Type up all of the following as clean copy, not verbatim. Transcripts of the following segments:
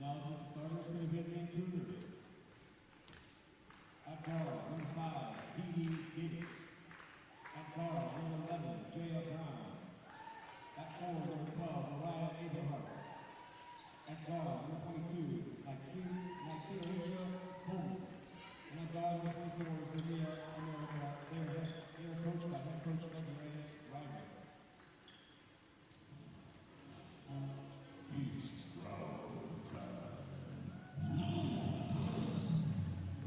Acknowledgement starters for the visiting Cougars. At guard, number 5, D.D. Gibbs. At guard, number 11, J.A. Brown. At forward, number 12, Mariah Abrahart. At guard, number 22, Nikia Coleman. And at guard, number 24, Zavia America. They are coached by head coach Desiree Ryder.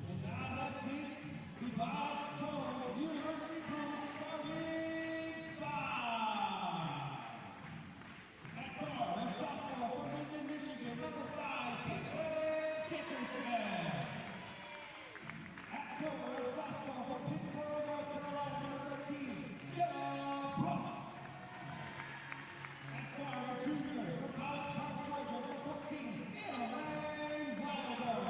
And now let's meet the Averett University Bruins starting 5. At guard, a sophomore from Greenville, Michigan, number 5, Caitlin Dickerson. At forward, a sophomore from Pittsburgh, North Carolina, number 13, Jenna Brooks. At guard, a junior from College Park, Georgia, number 14, Elaine Wilder.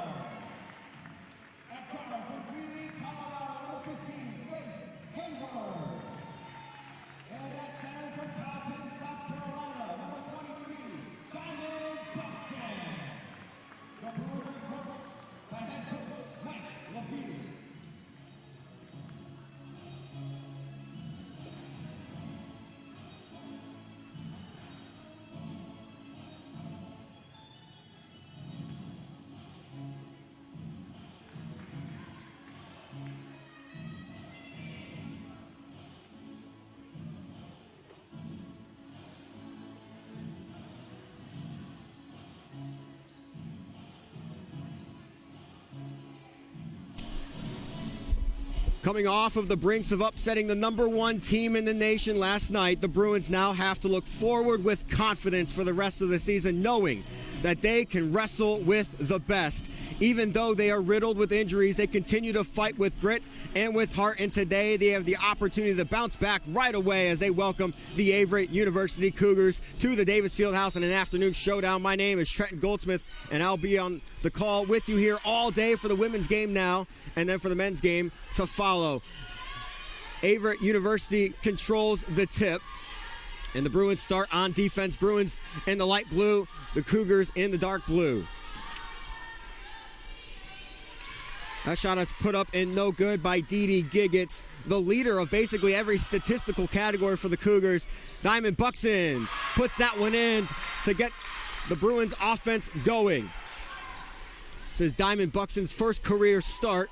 At guard, from Greenville, Colorado, number 15, Faith Hayward. And at center from Powhatan, South Carolina, number 23, Diamond Buxton. The Bruins are coached by head coach Mike Levine. Coming off of the brinks of upsetting the #1 team in the nation last night, the Bruins now have to look forward with confidence for the rest of the season, knowing that they can wrestle with the best. Even though they are riddled with injuries, they continue to fight with grit and with heart, and today they have the opportunity to bounce back right away as they welcome the Averett University Cougars to the Davis Fieldhouse in an afternoon showdown. My name is Trenton Goldsmith, and I'll be on the call with you here all day for the women's game now, and then for the men's game to follow. Averett University controls the tip, and the Bruins start on defense. Bruins in the light blue, the Cougars in the dark blue. That shot is put up and no good by D.D. Giggets, the leader of basically every statistical category for the Cougars. Diamond Buxton puts that one in to get the Bruins offense going. This is Diamond Buxton's first career start.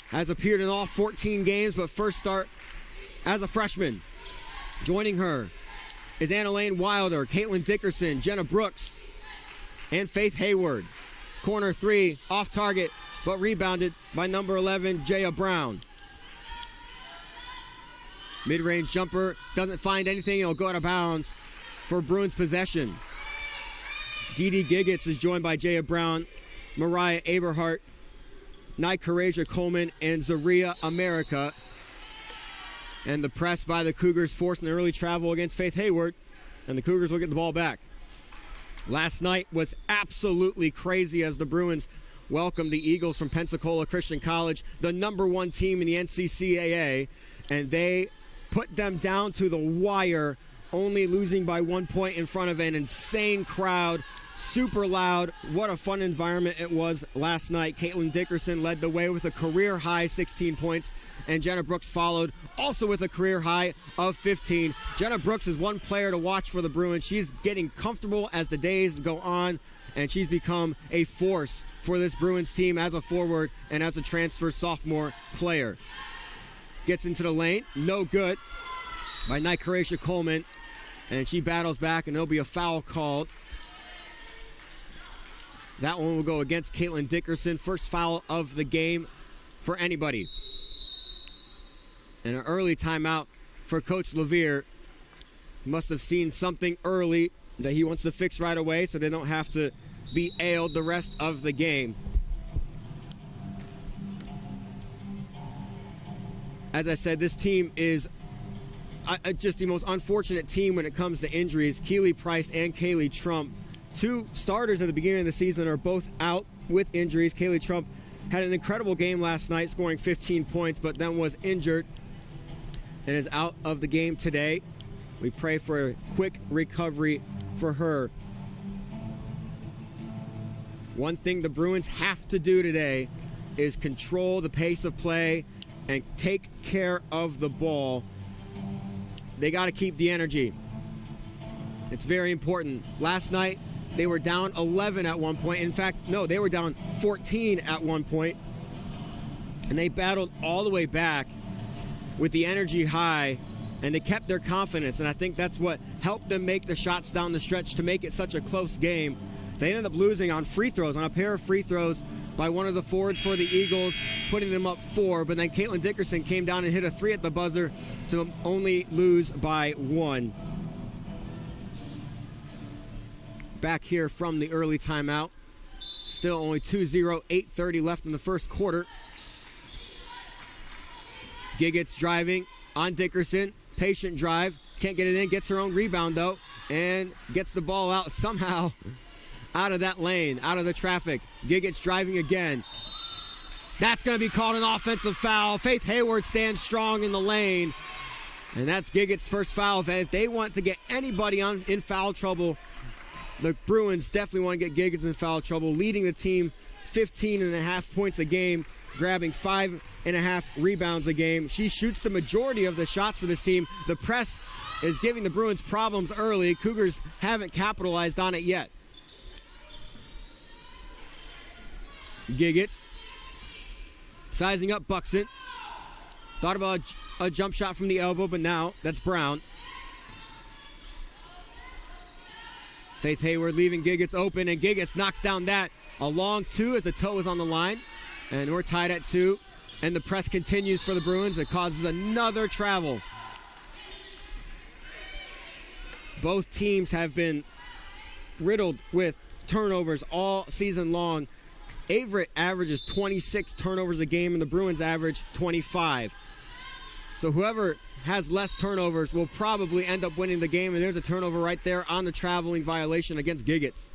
Has appeared in all 14 games, but first start as a freshman. Joining her is Elaine Wilder, Caitlin Dickerson, Jenna Brooks, and Faith Hayward. Corner 3, off target, but rebounded by number 11, Jaya Brown. Mid-range jumper, doesn't find anything, it'll go out of bounds for Bruins possession. D.D. Giggets is joined by Jaya Brown, Mariah Aberhart, Nikia Coleman, and Zaria America. And the press by the Cougars forced an early travel against Faith Hayward, and the Cougars will get the ball back. Last night was absolutely crazy as the Bruins welcomed the Eagles from Pensacola Christian College, the #1 team in the NCCAA, and they put them down to the wire, only losing by 1 point in front of an insane crowd. Super loud. What a fun environment it was last night. Caitlin Dickerson led the way with a career-high 16 points, and Jenna Brooks followed, also with a career-high of 15. Jenna Brooks is one player to watch for the Bruins. She's getting comfortable as the days go on, and she's become a force for this Bruins team as a forward and as a transfer sophomore player. Gets into the lane. No good by Nikia Coleman, and she battles back, and there'll be a foul called. That one will go against Caitlin Dickerson. First foul of the game for anybody. And an early timeout for Coach Levere. He must have seen something early that he wants to fix right away so they don't have to be ailed the rest of the game. As I said, this team is just the most unfortunate team when it comes to injuries. Keely Price and Kaylee Trump, two starters at the beginning of the season, are both out with injuries. Kaylee Trump had an incredible game last night, scoring 15 points, but then was injured and is out of the game today. We pray for a quick recovery for her. One thing the Bruins have to do today is control the pace of play and take care of the ball. They got to keep the energy. It's very important. Last night, they were down 11 at one point. In fact, no, they were down 14 at one point. And they battled all the way back with the energy high, and they kept their confidence. And I think that's what helped them make the shots down the stretch to make it such a close game. They ended up losing on free throws, on a pair of free throws by one of the forwards for the Eagles, putting them up 4. But then Caitlin Dickerson came down and hit a 3 at the buzzer to only lose by 1. Back here from the early timeout. Still only 2-0, 8:30 left in the first quarter. Giggets driving on Dickerson. Patient drive. Can't get it in. Gets her own rebound, though. And gets the ball out somehow out of that lane, out of the traffic. Giggets driving again. That's going to be called an offensive foul. Faith Hayward stands strong in the lane. And that's Giggets' first foul. If they want to get anybody in foul trouble, the Bruins definitely want to get Giggets in foul trouble, leading the team 15.5 points a game, grabbing 5.5 rebounds a game. She shoots the majority of the shots for this team. The press is giving the Bruins problems early. Cougars haven't capitalized on it yet. Giggets sizing up Buxton. Thought about a jump shot from the elbow, but now that's Brown. Faith Hayward leaving Giggets open, and Giggets knocks down that. A long 2 as the toe is on the line. And we're tied at 2. And the press continues for the Bruins. It causes another travel. Both teams have been riddled with turnovers all season long. Averett averages 26 turnovers a game, and the Bruins average 25. So whoever has less turnovers will probably end up winning the game, and there's a turnover right there on the traveling violation against Giggets.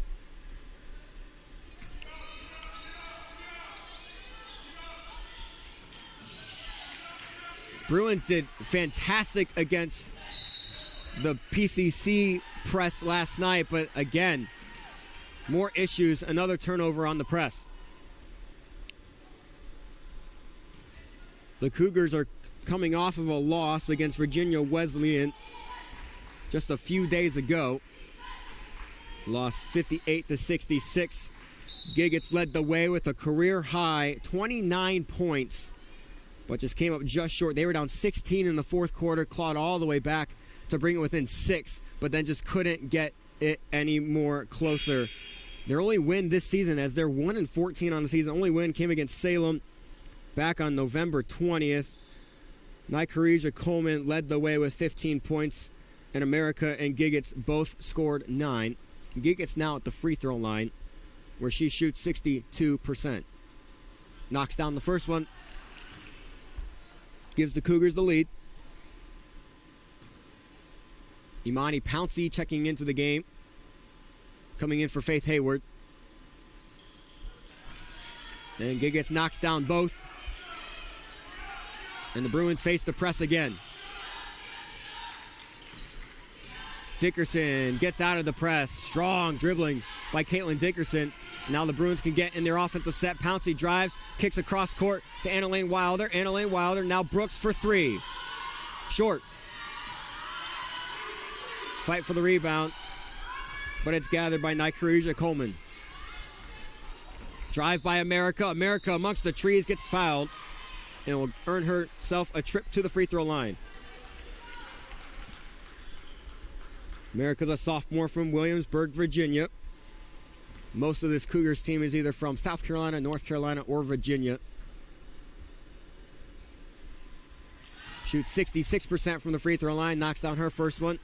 Bruins did fantastic against the PCC press last night, but again, more issues, another turnover on the press. The Cougars are coming off of a loss against Virginia Wesleyan just a few days ago. Lost 58-66. Giggets led the way with a career high 29 points, but just came up just short. They were down 16 in the fourth quarter, clawed all the way back to bring it within 6, but then just couldn't get it any more closer. Their only win this season, as they're 1-14 on the season, only win came against Salem back on November 20th. Nykarija Coleman led the way with 15 points, and America and Giggets both scored 9. Giggets now at the free throw line, where she shoots 62%. Knocks down the first one, gives the Cougars the lead. Imani Pouncey checking into the game, coming in for Faith Hayward. And Giggets knocks down both. And the Bruins face the press again. Dickerson gets out of the press. Strong dribbling by Caitlin Dickerson. Now the Bruins can get in their offensive set. Pouncey drives, kicks across court to Anna Lane Wilder. Anna Lane Wilder, now Brooks for 3. Short. Fight for the rebound, but it's gathered by Nykarija Coleman. Drive by America. America amongst the trees gets fouled and will earn herself a trip to the free throw line. America's a sophomore from Williamsburg, Virginia. Most of this Cougars team is either from South Carolina, North Carolina, or Virginia. Shoots 66% from the free throw line, knocks down her first one.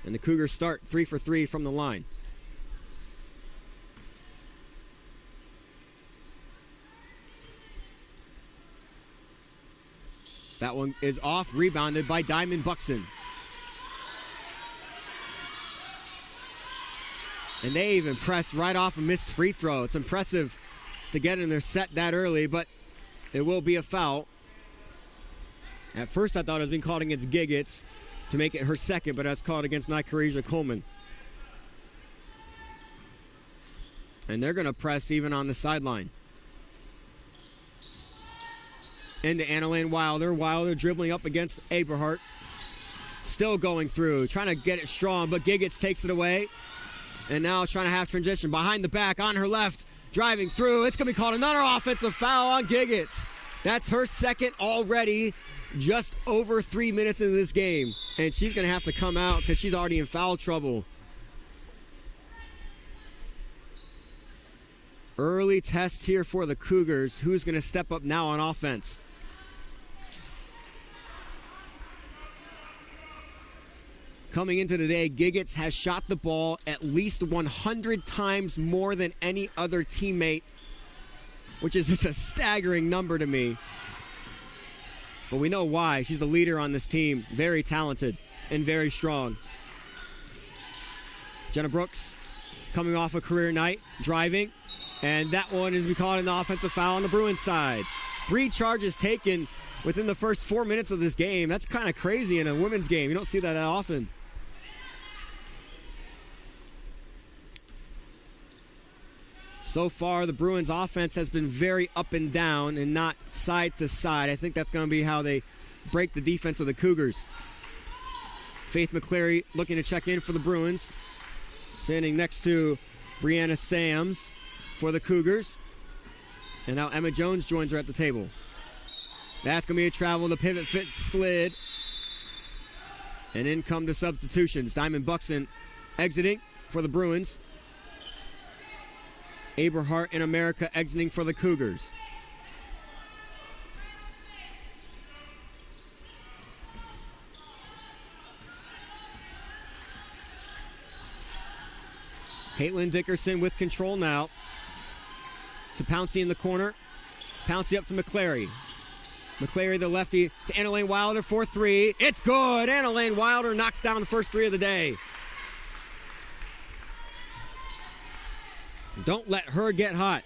And the Cougars start 3 for 3 from the line. That one is off, rebounded by Diamond Buxton. And they even pressed right off a missed free throw. It's impressive to get in their set that early, but it will be a foul. At first I thought it was being called against Giggets to make it her second, but that's called against Nykarija Coleman. And they're going to press even on the sideline. Into Annalyn Wilder. Wilder dribbling up against Aberhart. Still going through, trying to get it strong, but Giggets takes it away. And now it's trying to have transition. Behind the back, on her left, driving through. It's going to be called another offensive foul on Giggets. That's her second already, just over 3 minutes into this game. And she's going to have to come out because she's already in foul trouble. Early test here for the Cougars. Who's going to step up now on offense? Coming into today, Giggets has shot the ball at least 100 times more than any other teammate, which is just a staggering number to me. But we know why. She's the leader on this team. Very talented and very strong. Jenna Brooks coming off a career night, driving. And that one is called an offensive foul on the Bruins side. 3 charges taken within the first 4 minutes of this game. That's kind of crazy in a women's game. You don't see that often. So far, the Bruins offense has been very up and down and not side to side. I think that's going to be how they break the defense of the Cougars. Faith McCleary looking to check in for the Bruins. Standing next to Brianna Sams for the Cougars. And now Emma Jones joins her at the table. That's going to be a travel. The pivot fit slid. And in come the substitutions. Diamond Buxton exiting for the Bruins. Aberhart and America exiting for the Cougars. Caitlin Dickerson with control now. To Pouncey in the corner. Pouncey up to McCleary. McCleary, the lefty, to Annalyn Wilder for 3. It's good! Annalyn Wilder knocks down the first 3 of the day. Don't let her get hot.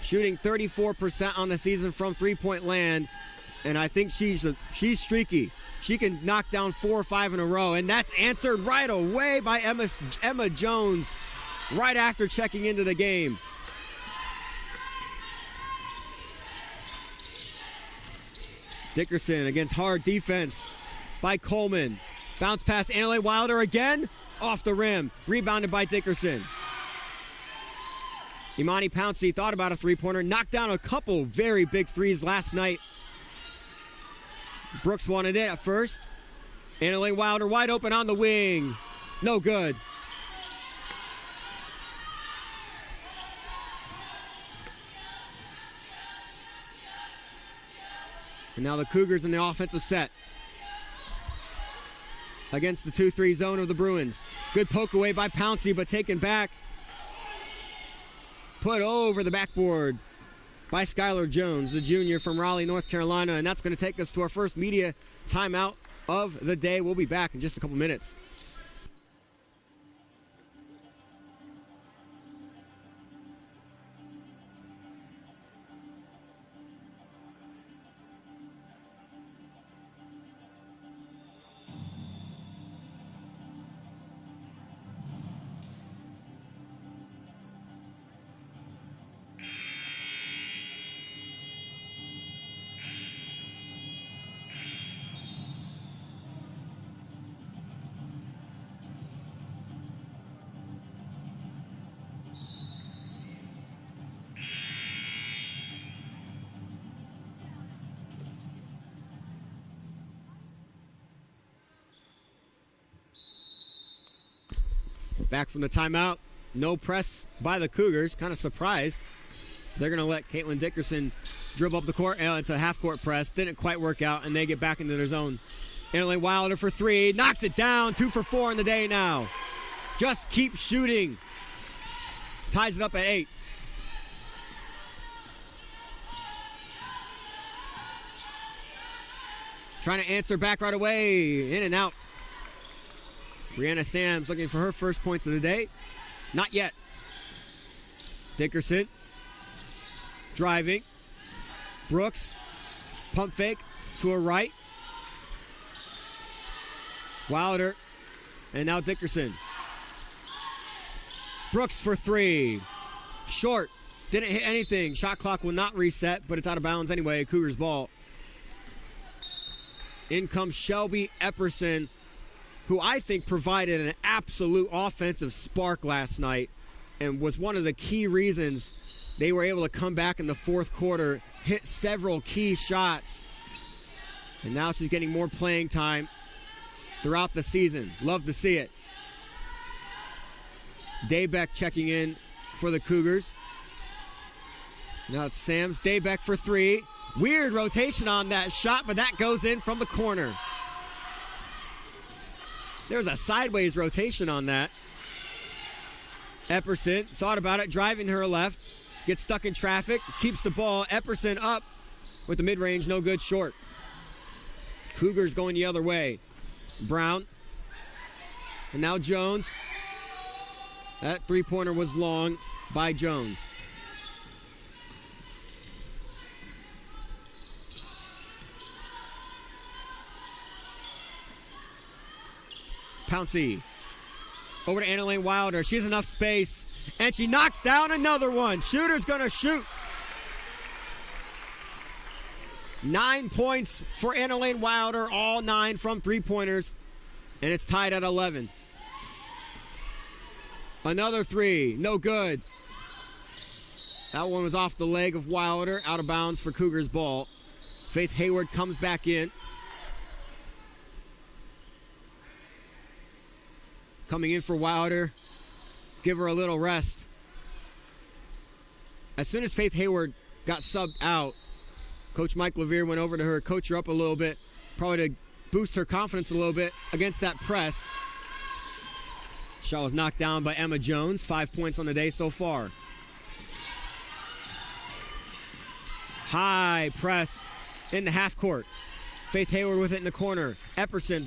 Shooting 34% on the season from three-point land, and I think she's streaky. She can knock down 4 or 5 in a row, and that's answered right away by Emma Jones right after checking into the game. Dickerson against hard defense by Coleman. Bounce pass Annalyn Wilder again. Off the rim. Rebounded by Dickerson. Imani Pouncey thought about a three-pointer. Knocked down a couple very big threes last night. Brooks wanted it at first. Annalyn Wilder wide open on the wing. No good. And now the Cougars in the offensive set against the 2-3 zone of the Bruins. Good poke away by Pouncey, but taken back. Put over the backboard by Skylar Jones, the junior from Raleigh, North Carolina. And that's going to take us to our first media timeout of the day. We'll be back in just a couple minutes. Back from the timeout. No press by the Cougars. Kind of surprised. They're going to let Caitlin Dickerson dribble up the court. It's a half-court press. Didn't quite work out, and they get back into their zone. Annalyn Wilder for 3. Knocks it down. 2 for 4 in the day now. Just keep shooting. Ties it up at 8. Trying to answer back right away. In and out. Brianna Sams looking for her first points of the day. Not yet. Dickerson. Driving. Brooks. Pump fake to her right. Wilder. And now Dickerson. Brooks for three. Short. Didn't hit anything. Shot clock will not reset, but it's out of bounds anyway. Cougars ball. In comes Shelby Epperson, who I think provided an absolute offensive spark last night and was one of the key reasons they were able to come back in the fourth quarter, hit several key shots. And now she's getting more playing time throughout the season. Love to see it. Daybeck checking in for the Cougars. Now it's Sams. Daybeck for three. Weird rotation on that shot, but that goes in from the corner. There's a sideways rotation on that. Epperson thought about it, driving her left. Gets stuck in traffic, keeps the ball. Epperson up with the mid-range, no good, short. Cougars going the other way. Brown. And now Jones. That three-pointer was long by Jones. Pouncey. Over to Annalene Wilder. She has enough space. And she knocks down another one. Shooter's going to shoot. 9 points for Annalene Wilder. All 9 from three-pointers. And it's tied at 11. Another three. No good. That one was off the leg of Wilder. Out of bounds for Cougars ball. Faith Hayward comes back in. Coming in for Wilder. Give her a little rest. As soon as Faith Hayward got subbed out, Coach Mike Levere went over to her, coach her up a little bit, probably to boost her confidence a little bit against that press. Shot was knocked down by Emma Jones. 5 points on the day so far. High press in the half court. Faith Hayward with it in the corner. Epperson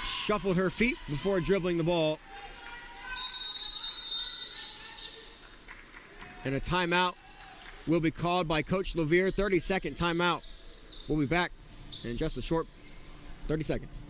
shuffled her feet before dribbling the ball. And a timeout will be called by Coach Levere. 30-second timeout. We'll be back in just a short 30 seconds.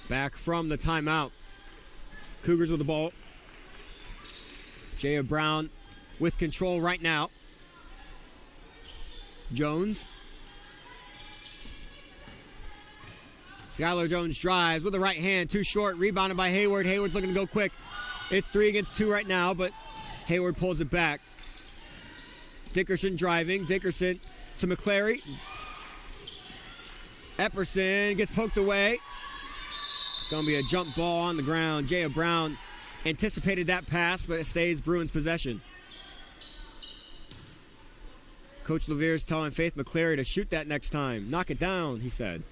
Back from the timeout. Cougars with the ball. Jaya Brown with control right now. Jones. Skylar Jones drives with the right hand. Too short. Rebounded by Hayward. Hayward's looking to go quick. It's 3 against 2 right now, but Hayward pulls it back. Dickerson driving. Dickerson to McClary. Epperson gets poked away. Going to be a jump ball on the ground. Jaya Brown anticipated that pass, but it stays Bruins possession. Coach Levere is telling Faith McClary to shoot that next time. Knock it down, he said.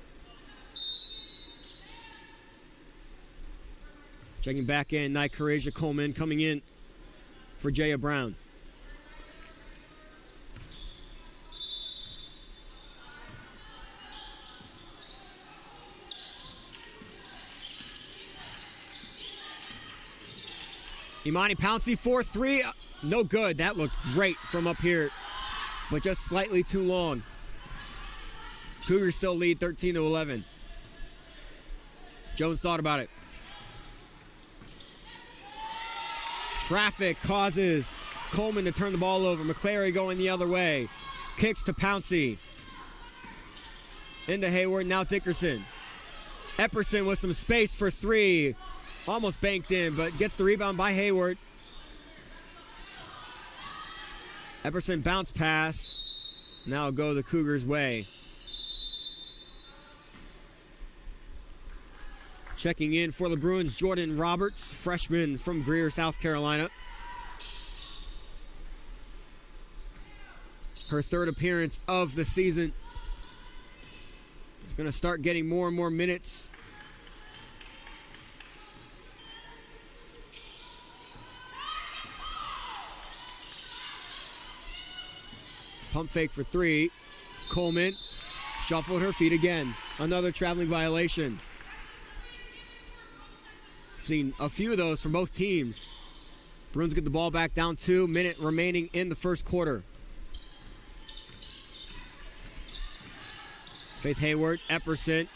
Checking back in, Nykareja Coleman coming in for Jaya Brown. Imani Pouncey, 4-3. No good. That looked great from up here, but just slightly too long. Cougars still lead 13-11. Jones thought about it. Traffic causes Coleman to turn the ball over. McClary going the other way. Kicks to Pouncey. Into Hayward, now Dickerson. Epperson with some space for three. Almost banked in, but gets the rebound by Hayward. Epperson bounce pass. Now go the Cougars' way. Checking in for the Bruins, Jordan Roberts, freshman from Greer, South Carolina. her third appearance of the season. She's going to start getting more and more minutes. Pump fake for three. Coleman shuffled her feet again. Another traveling violation. Seen a few of those from both teams. Bruins get the ball back, down 2 minutes remaining in the first quarter. Faith Hayward, Epperson.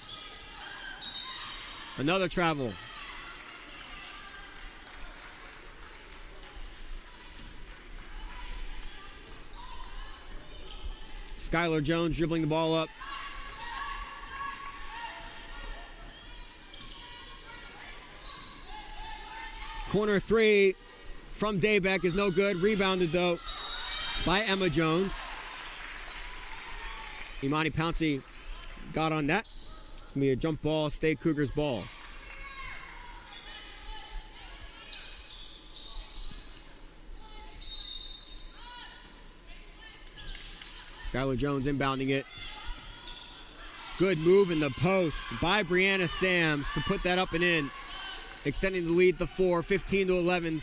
Another travel. Skylar Jones dribbling the ball up. Corner three from Daybeck is no good. Rebounded, though, by Emma Jones. Imani Pouncey got on that. It's going to be a jump ball, State Cougars ball. Skylar Jones inbounding it. Good move in the post by Brianna Sams to put that up and in. Extending the lead to 4, 15-11.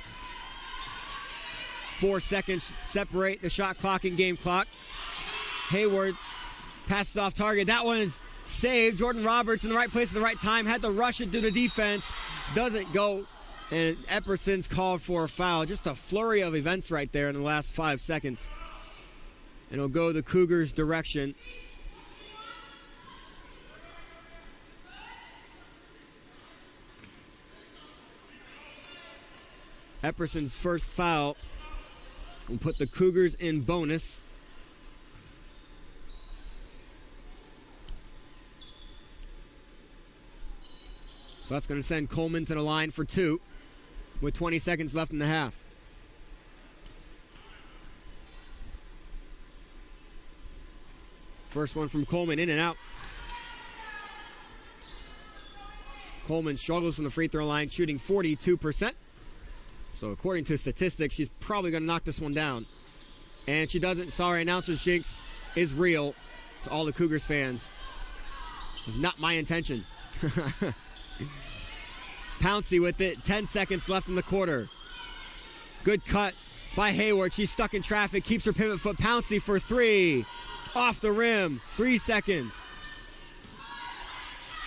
4 seconds separate the shot clock and game clock. Hayward passes off target. That one is saved. Jordan Roberts in the right place at the right time. Had to rush it through the defense. Doesn't go. And Epperson's called for a foul. Just a flurry of events right there in the last 5 seconds. And it'll go the Cougars' direction. Epperson's first foul will put the Cougars in bonus. So that's going to send Coleman to the line for 2 with 20 seconds left in the half. First one from Coleman, in and out. Coleman struggles from the free throw line, shooting 42%. So according to statistics, she's probably going to knock this one down. And she doesn't. Sorry, announcer's jinx is real to all the Cougars fans. It's not my intention. Pouncey with it. 10 seconds left in the quarter. Good cut by Hayward. She's stuck in traffic. Keeps her pivot foot. Pouncey for 3. Off the rim. 3 seconds.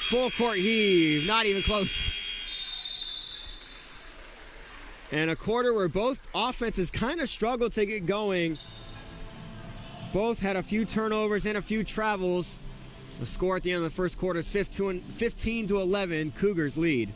Full court heave. Not even close. And a quarter where both offenses kind of struggled to get going. Both had a few turnovers and a few travels. The score at the end of the first quarter is 15-11. Cougars lead.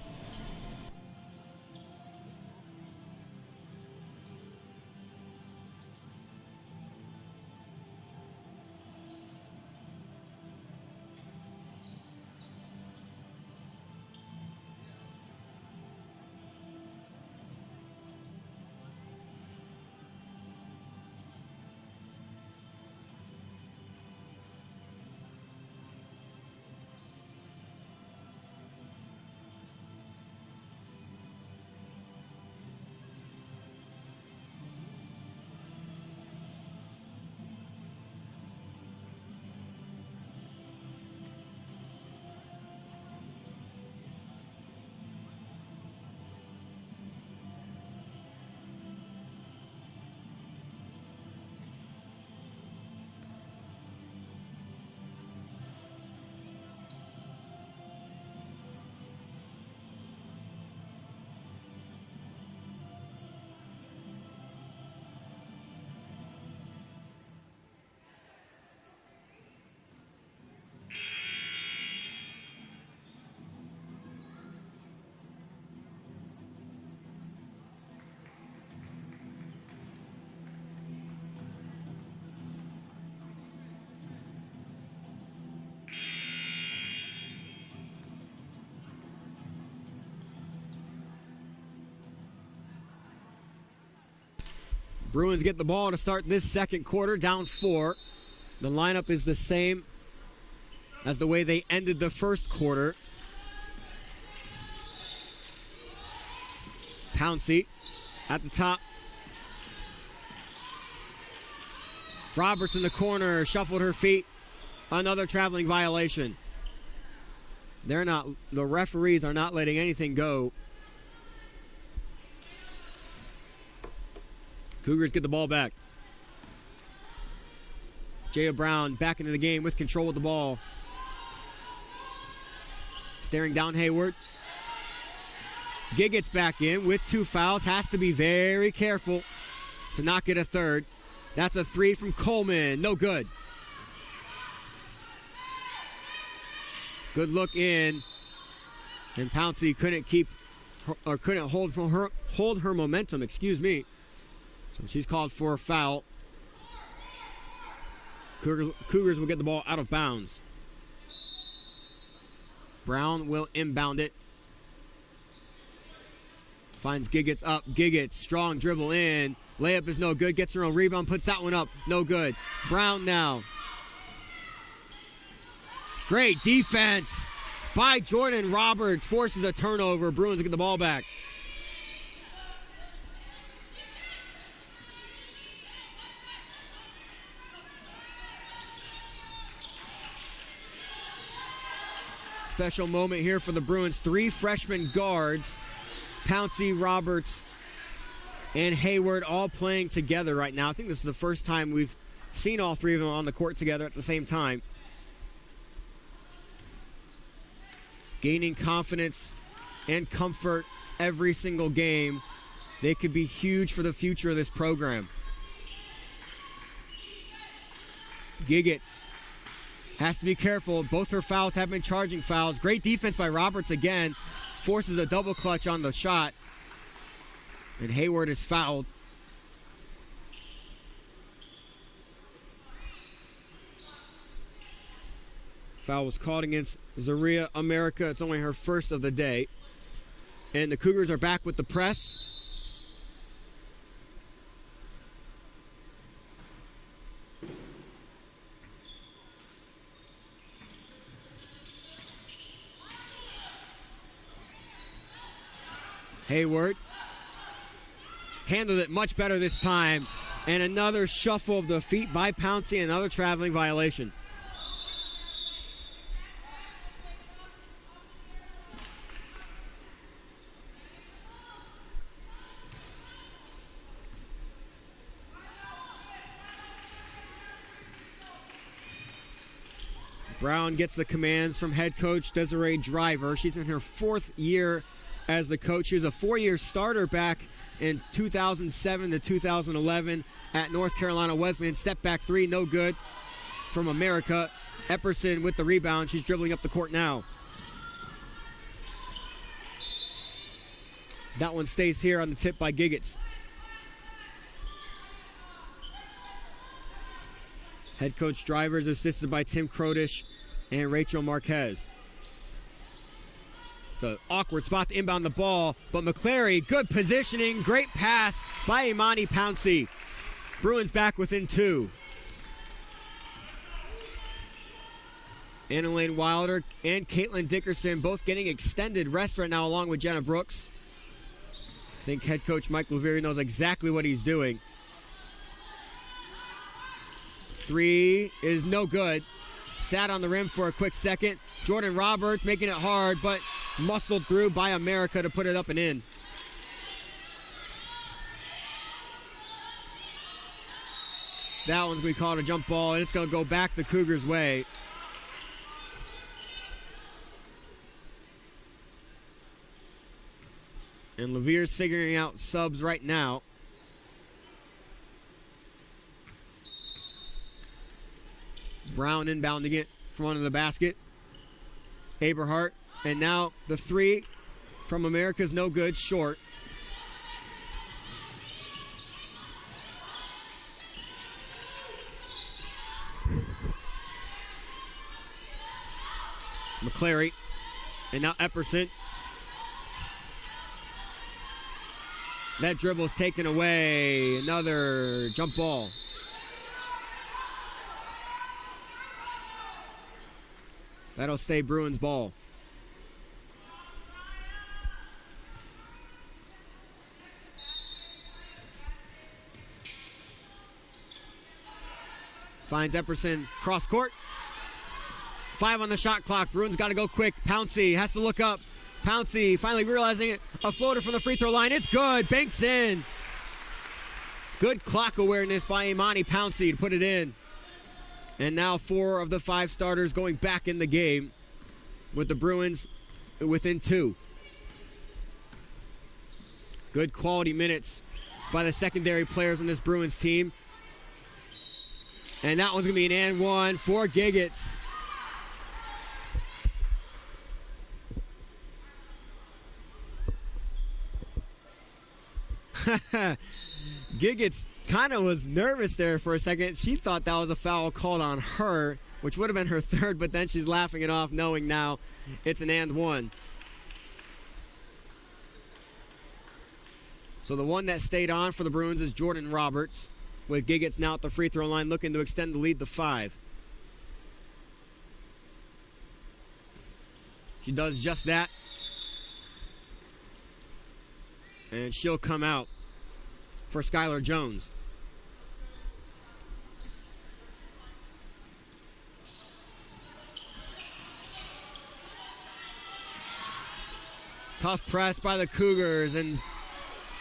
Bruins get the ball to start this second quarter, down 4. The lineup is the same as the way they ended the first quarter. Pouncey at the top. Roberts in the corner, shuffled her feet. Another traveling violation. The referees are not letting anything go. Cougars get the ball back. Jaya Brown back into the game with control of the ball. Staring down Hayward. Giggett's back in with 2 fouls. Has to be very careful to not get a third. That's a 3 from Coleman. No good. Good look in. And Pouncey couldn't hold her momentum, excuse me. So she's called for a foul. Cougars will get the ball out of bounds. Brown will inbound it. Finds Giggett's up. Giggett, strong dribble in. Layup is no good. Gets her own rebound. Puts that one up. No good. Brown now. Great defense by Jordan Roberts. Forces a turnover. Bruins get the ball back. Special moment here for the Bruins. 3 freshman guards, Pouncey, Roberts, and Hayward all playing together right now. I think this is the first time we've seen all 3 of them on the court together at the same time. Gaining confidence and comfort every single game. They could be huge for the future of this program. Giggets has to be careful. Both her fouls have been charging fouls. Great defense by Roberts again. Forces a double clutch on the shot. And Hayward is fouled. Foul was called against Zaria America. It's only her first of the day. And the Cougars are back with the press. Hayward handled it much better this time. And another shuffle of the feet by Pouncey, another traveling violation. Brown gets the commands from head coach Desiree Driver. She's in her 4th year as the coach. She was a 4-year starter back in 2007 to 2011 at North Carolina Wesleyan. Step back 3, no good from America. Epperson with the rebound. She's dribbling up the court now. That one stays here on the tip by Giggets. Head coach Driver is assisted by Tim Krodish and Rachel Marquez. It's an awkward spot to inbound the ball, but McClary, good positioning, great pass by Imani Pouncey. Bruins back within 2. Anna-Lane Wilder and Caitlin Dickerson both getting extended rest right now along with Jenna Brooks. I think head coach Mike Levere knows exactly what he's doing. 3 is no good. Sat on the rim for a quick second. Jordan Roberts making it hard, but muscled through by America to put it up and in. That one's going to be called a jump ball, and it's going to go back the Cougars' way. And Levere's figuring out subs right now. Brown inbounding it from under the basket. Aberhart, and now the 3 from America's no good, short. McClary, and now Epperson. That dribble is taken away. Another jump ball. That'll stay Bruins ball. Finds Epperson cross court. 5 on the shot clock. Bruins got to go quick. Pouncey has to look up. Pouncey finally realizing it. A floater from the free throw line. It's good. Banks in. Good clock awareness by Imani Pouncey to put it in. And now 4 of the 5 starters going back in the game with the Bruins within 2. Good quality minutes by the secondary players on this Bruins team. And that one's going to be an and one for Giggets. Giggets kind of was nervous there for a second. She thought that was a foul called on her, which would have been her third, but then she's laughing it off knowing now it's an and one. So the one that stayed on for the Bruins is Jordan Roberts, with Giggets now at the free throw line looking to extend the lead to 5. She does just that. And she'll come out for Skylar Jones. Tough press by the Cougars, and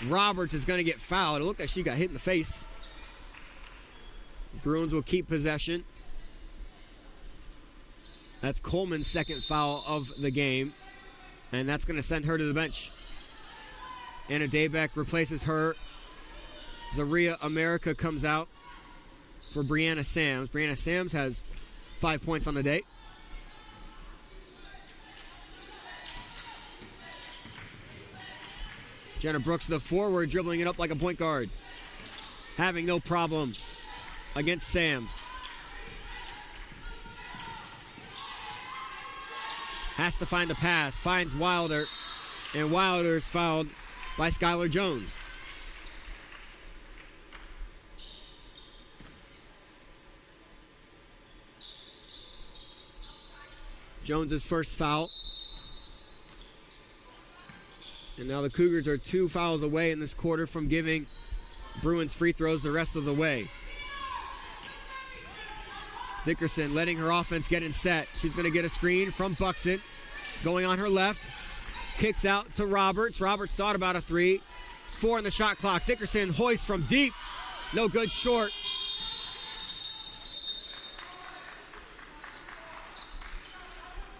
Roberts is going to get fouled. It looked like she got hit in the face. Bruins will keep possession. That's Coleman's second foul of the game, and that's going to send her to the bench. Anna Daybeck replaces her. Zaria America comes out for Brianna Sams. Brianna Sams has 5 points on the day. Jenna Brooks, the forward, dribbling it up like a point guard. Having no problem against Sams. Has to find a pass. Finds Wilder. And Wilder's fouled by Skylar Jones. Jones's first foul. And now the Cougars are 2 fouls away in this quarter from giving Bruins free throws the rest of the way. Dickerson letting her offense get in set. She's going to get a screen from Buxton. Going on her left. Kicks out to Roberts. Roberts thought about a 3. 4 on the shot clock. Dickerson hoists from deep. No good, short.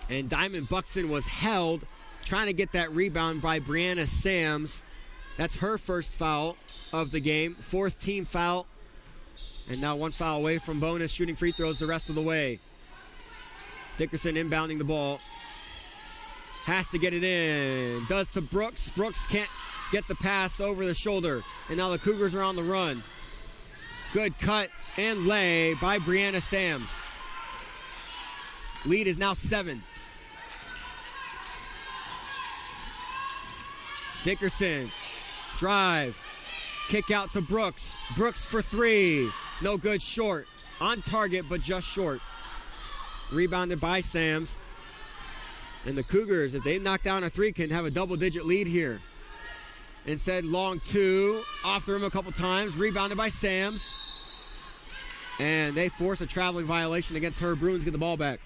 And Diamond Buxton was held, trying to get that rebound by Brianna Sams. That's her first foul of the game. 4th team foul. And now 1 foul away from bonus, shooting free throws the rest of the way. Dickerson inbounding the ball. Has to get it in. Does to Brooks. Brooks can't get the pass over the shoulder. And now the Cougars are on the run. Good cut and lay by Brianna Sams. Lead is now 7. Dickerson. Drive. Kick out to Brooks. Brooks for 3. No good, short. On target, but just short. Rebounded by Sams. And the Cougars, if they knock down a 3, can have a double-digit lead here. Instead, long 2. Off the rim a couple times. Rebounded by Sams. And they force a traveling violation against her. Bruins get the ball back.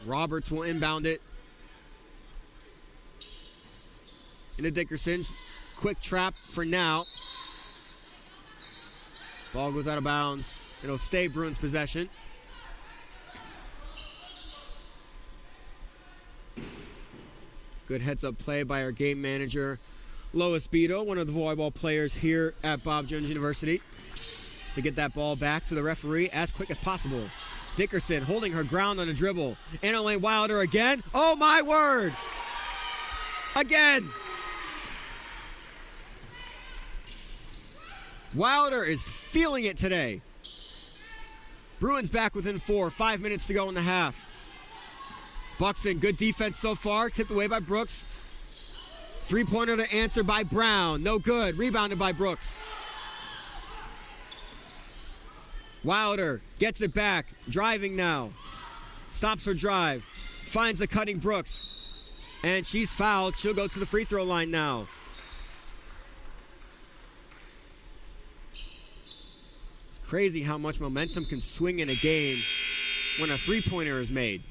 Roberts will inbound it. Into Dickerson. Quick trap for now. Ball goes out of bounds. It'll stay Bruins possession. Good heads-up play by our game manager, Lois Beto, one of the volleyball players here at Bob Jones University, to get that ball back to the referee as quick as possible. Dickerson holding her ground on a dribble. Anna Lane Wilder again. Oh, my word! Again! Wilder is feeling it today. Bruins back within 4. 5 minutes to go in the half. Buxton, good defense so far. Tipped away by Brooks. 3-pointer to answer by Brown. No good. Rebounded by Brooks. Wilder gets it back. Driving now. Stops her drive. Finds the cutting Brooks. And she's fouled. She'll go to the free throw line now. Crazy how much momentum can swing in a game when a three-pointer is made.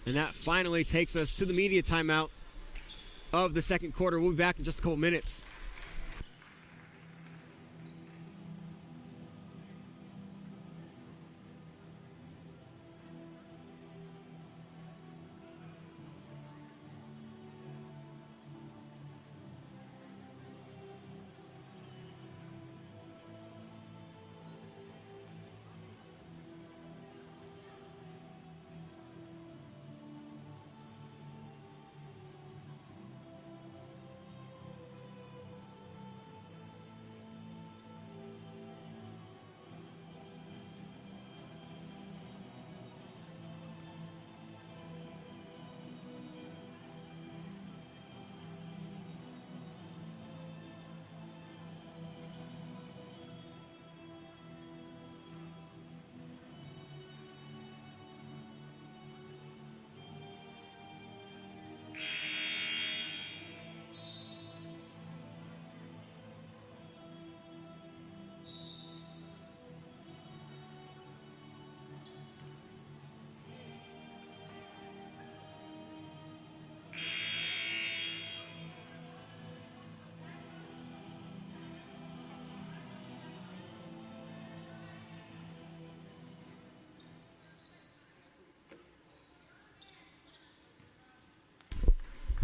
And that finally takes us to the media timeout of the second quarter. We'll be back in just a couple minutes.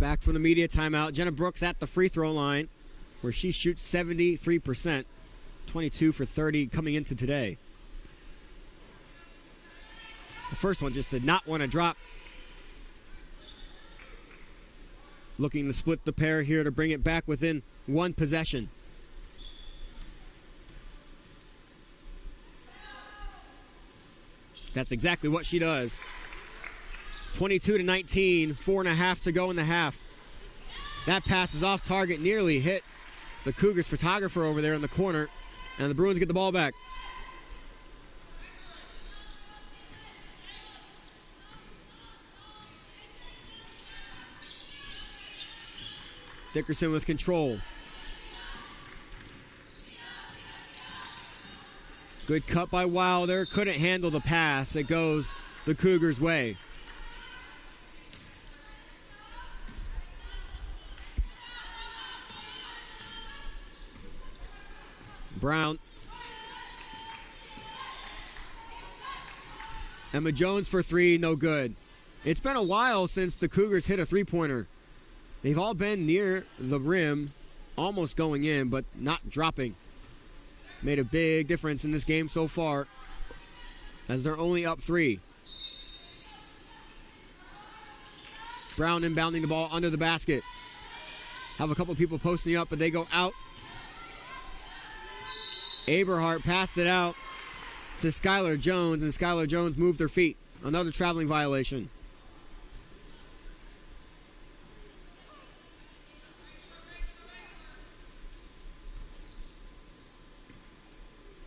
Back from the media timeout. Jenna Brooks at the free throw line where she shoots 73%, 22 for 30 coming into today. The first one just did not want to drop. Looking to split the pair here to bring it back within one possession. That's exactly what she does. 22-19, 4.5 to go in the half. That pass is off target, nearly hit the Cougars photographer over there in the corner, and the Bruins get the ball back. Dickerson with control. Good cut by Wilder, couldn't handle the pass. It goes the Cougars' way. Brown. Emma Jones for three, no good. It's been a while since the Cougars hit a three-pointer. They've all been near the rim, almost going in, but not dropping. Made a big difference in this game so far, as they're only up three. Brown inbounding the ball under the basket. Have a couple people posting up, but they go out. Aberhart passed it out to Skylar Jones, and Skylar Jones moved her feet. Another traveling violation.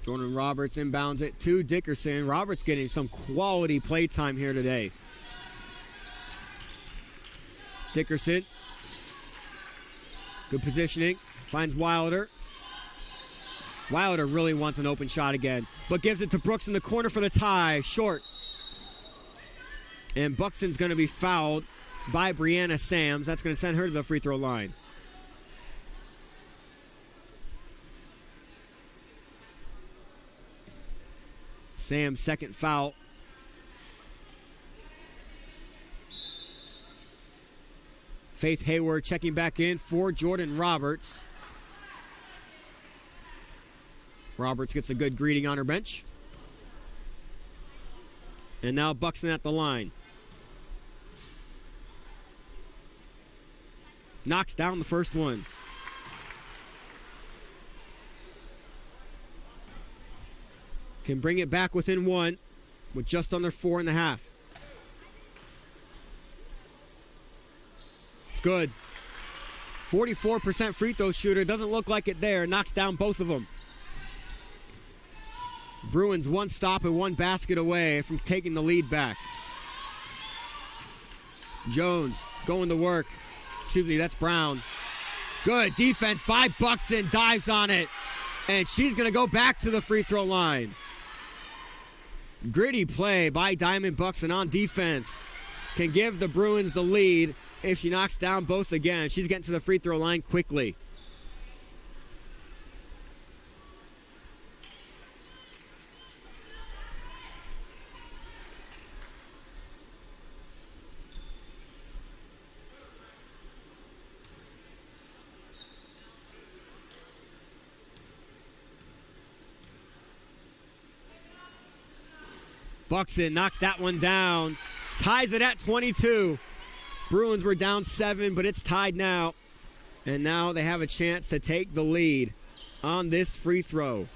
Jordan Roberts inbounds it to Dickerson. Roberts getting some quality play time here today. Dickerson. Good positioning. Finds Wilder. Wilder really wants an open shot again, but gives it to Brooks in the corner for the tie. Short. And Buxton's going to be fouled by Brianna Sams. That's going to send her to the free throw line. Sam's second foul. Faith Hayward checking back in for Jordan Roberts. Roberts gets a good greeting on her bench. And now Buxton at the line. Knocks down the first one. Can bring it back within one with just under 4.5. It's good. 44% free throw shooter. Doesn't look like it there. Knocks down both of them. Bruins one stop and one basket away from taking the lead back. Jones going to work. Excuse me, that's Brown. Good defense by Buxton, dives on it, and she's going to go back to the free throw line. Gritty play by Diamond Buxton on defense. Can give the Bruins the lead if she knocks down both again. She's getting to the free throw line quickly. Buxton knocks that one down. Ties it at 22. Bruins were down 7, but it's tied now. And now they have a chance to take the lead on this free throw.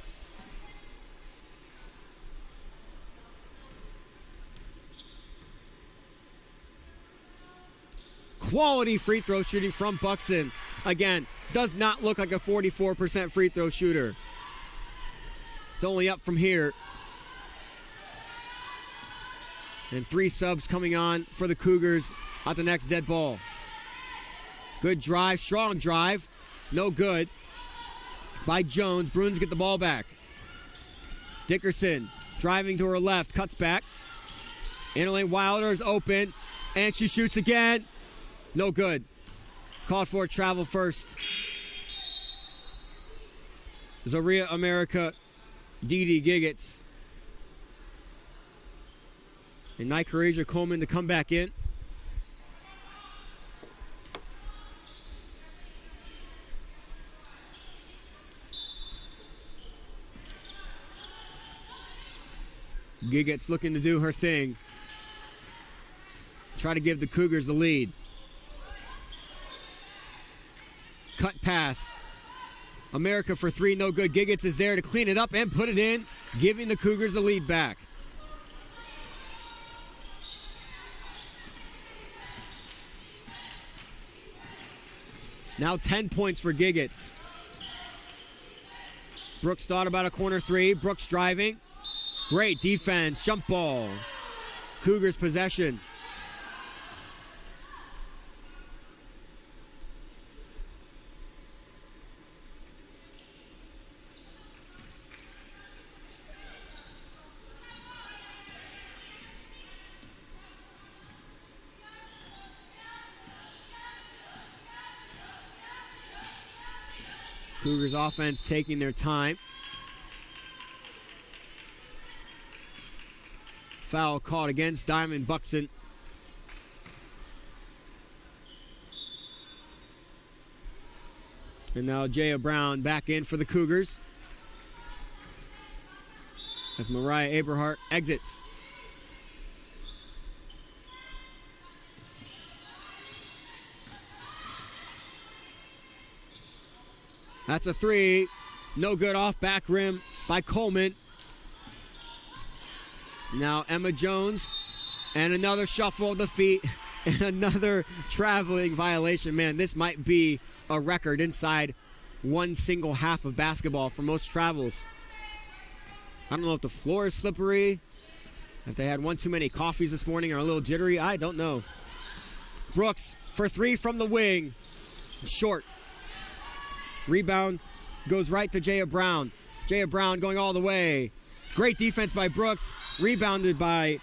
Quality free throw shooting from Buxton. Again, does not look like a 44% free throw shooter. It's only up from here. And 3 subs coming on for the Cougars at the next dead ball. Good drive, strong drive. No good by Jones. Bruins get the ball back. Dickerson driving to her left, cuts back. Inner Wilder is open, and she shoots again. No good. Called for a travel first. Zaria America, Dee Giggets. And Nyquirasia Coleman to come back in. Giggets looking to do her thing. Try to give the Cougars the lead. Cut pass. America for 3, no good. Giggets is there to clean it up and put it in, giving the Cougars the lead back. Now 10 points for Giggets. Brooks thought about a corner 3. Brooks driving. Great defense. Jump ball. Cougars possession. Cougars offense taking their time. Foul called against Diamond Buxton. And now Jaya Brown back in for the Cougars as Mariah Aberhart exits. That's a 3. No good, off back rim by Coleman. Now Emma Jones, and another shuffle of the feet, and another traveling violation. Man, this might be a record inside one single half of basketball for most travels. I don't know if the floor is slippery, if they had one too many coffees this morning or a little jittery. I don't know. Brooks for 3 from the wing. Short. Rebound goes right to Jaya Brown. Jaya Brown going all the way. Great defense by Brooks. Rebounded by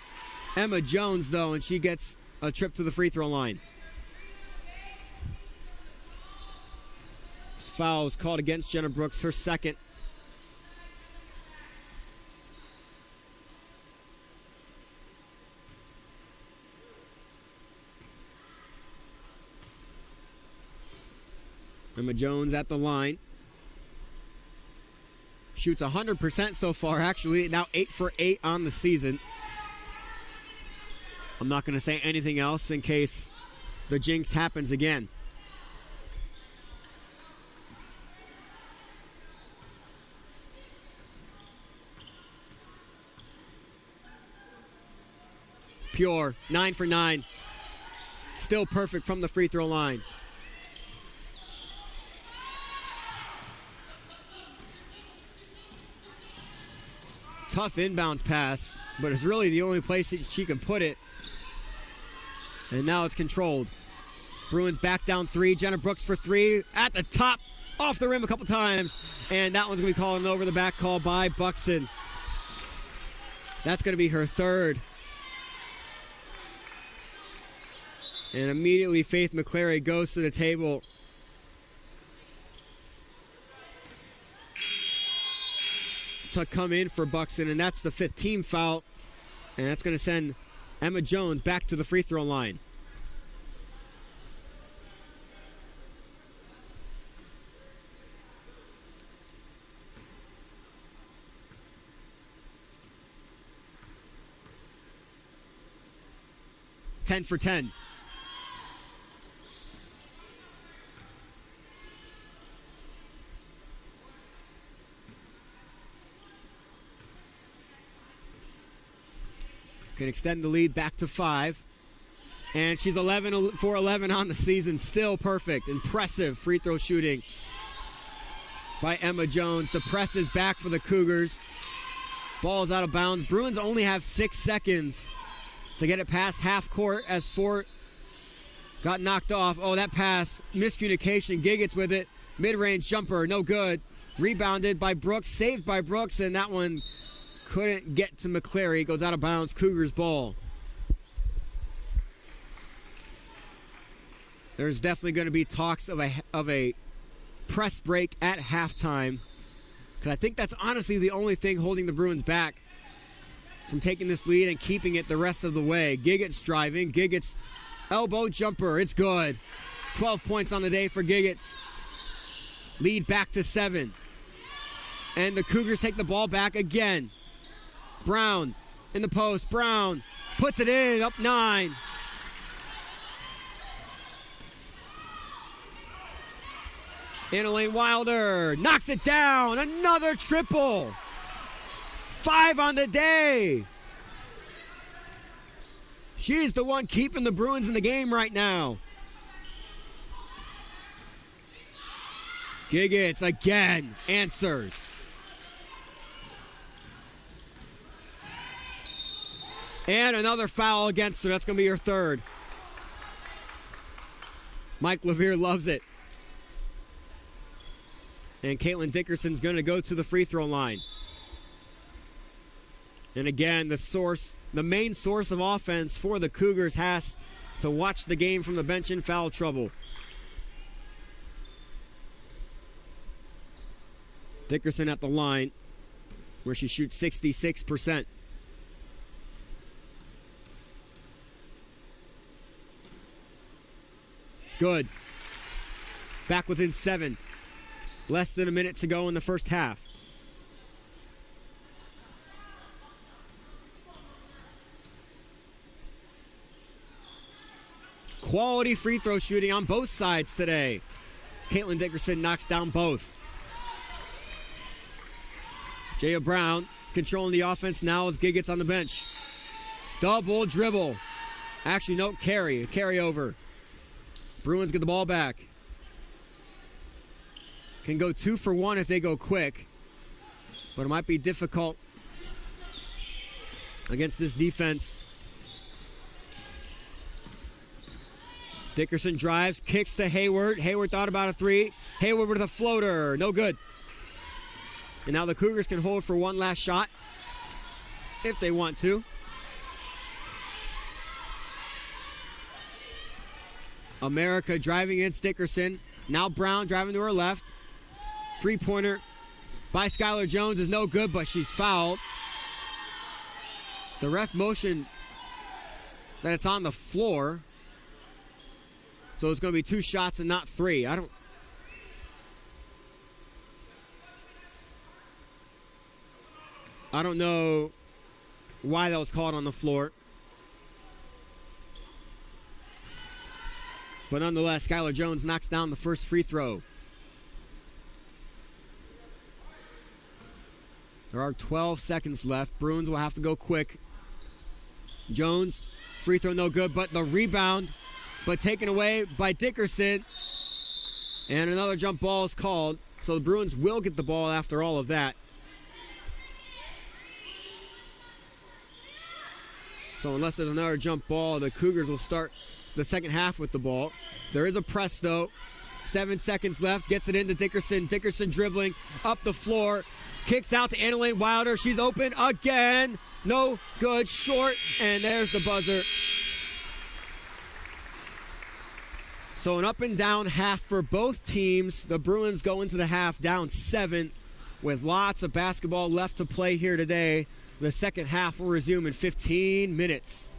Emma Jones, though, and she gets a trip to the free throw line. This foul was called against Jenna Brooks, her second. Emma Jones at the line. Shoots 100% so far, actually. Now 8 for 8 on the season. I'm not going to say anything else in case the jinx happens again. Pure, 9 for 9. Still perfect from the free throw line. Tough inbounds pass, but it's really the only place that she can put it. And now it's controlled. Bruins back down 3. Jenna Brooks for 3 at the top, off the rim a couple times, and that one's going to be called an over the back call by Buxton. That's going to be her 3rd. And immediately Faith McClary goes to the table. To come in for Buxton, and that's the 5th team foul. And that's going to send Emma Jones back to the free throw line. Ten for 10. Can extend the lead back to 5. And she's 11 for 11 on the season. Still perfect. Impressive free throw shooting by Emma Jones. The press is back for the Cougars. Ball's out of bounds. Bruins only have 6 seconds to get it past half court as Fort got knocked off. Oh, that pass. Miscommunication. Giggets with it. Mid-range jumper. No good. Rebounded by Brooks. Saved by Brooks. And that one couldn't get to McClary. Goes out of bounds. Cougars ball. There's definitely going to be talks of a press break at halftime, because I think that's honestly the only thing holding the Bruins back from taking this lead and keeping it the rest of the way. Giggets driving. Giggets elbow jumper. It's good. 12 points on the day for Giggets. Lead back to 7. And the Cougars take the ball back again. Brown in the post. Brown puts it in. Up 9. Annalene Wilder knocks it down. Another triple. 5 on the day. She's the one keeping the Bruins in the game right now. Giggets again answers. And another foul against her. That's going to be her 3rd. Mike Levere loves it. And Caitlin Dickerson's going to go to the free throw line. And again, the main source of offense for the Cougars has to watch the game from the bench in foul trouble. Dickerson at the line, where she shoots 66%. Good. Back within 7. Less than a minute to go in the first half. Quality free throw shooting on both sides today. Caitlin Dickerson knocks down both. Jaya Brown controlling the offense now as Giggets on the bench. Double dribble. Actually, no, carry over. Bruins get the ball back. Can go 2 for 1 if they go quick, but it might be difficult against this defense. Dickerson drives, kicks to Hayward. Hayward thought about a 3. Hayward with a floater, no good. And now the Cougars can hold for one last shot if they want to. America driving against Dickerson. Now Brown driving to her left. 3-pointer by Skylar Jones is no good, but she's fouled. The ref motioned that it's on the floor. So it's going to be 2 shots and not 3. I don't know why that was called on the floor. But nonetheless, Skylar Jones knocks down the first free throw. There are 12 seconds left. Bruins will have to go quick. Jones, free throw no good, but the rebound, but taken away by Dickerson. And another jump ball is called. So the Bruins will get the ball after all of that. So unless there's another jump ball, the Cougars will start the second half with the ball. There is a press, though. 7 seconds left. Gets it into Dickerson. Dickerson dribbling up the floor. Kicks out to Annalyn Wilder. She's open again. No good. Short. And there's the buzzer. So an up and down half for both teams. The Bruins go into the half down 7 with lots of basketball left to play here today. The second half will resume in 15 minutes.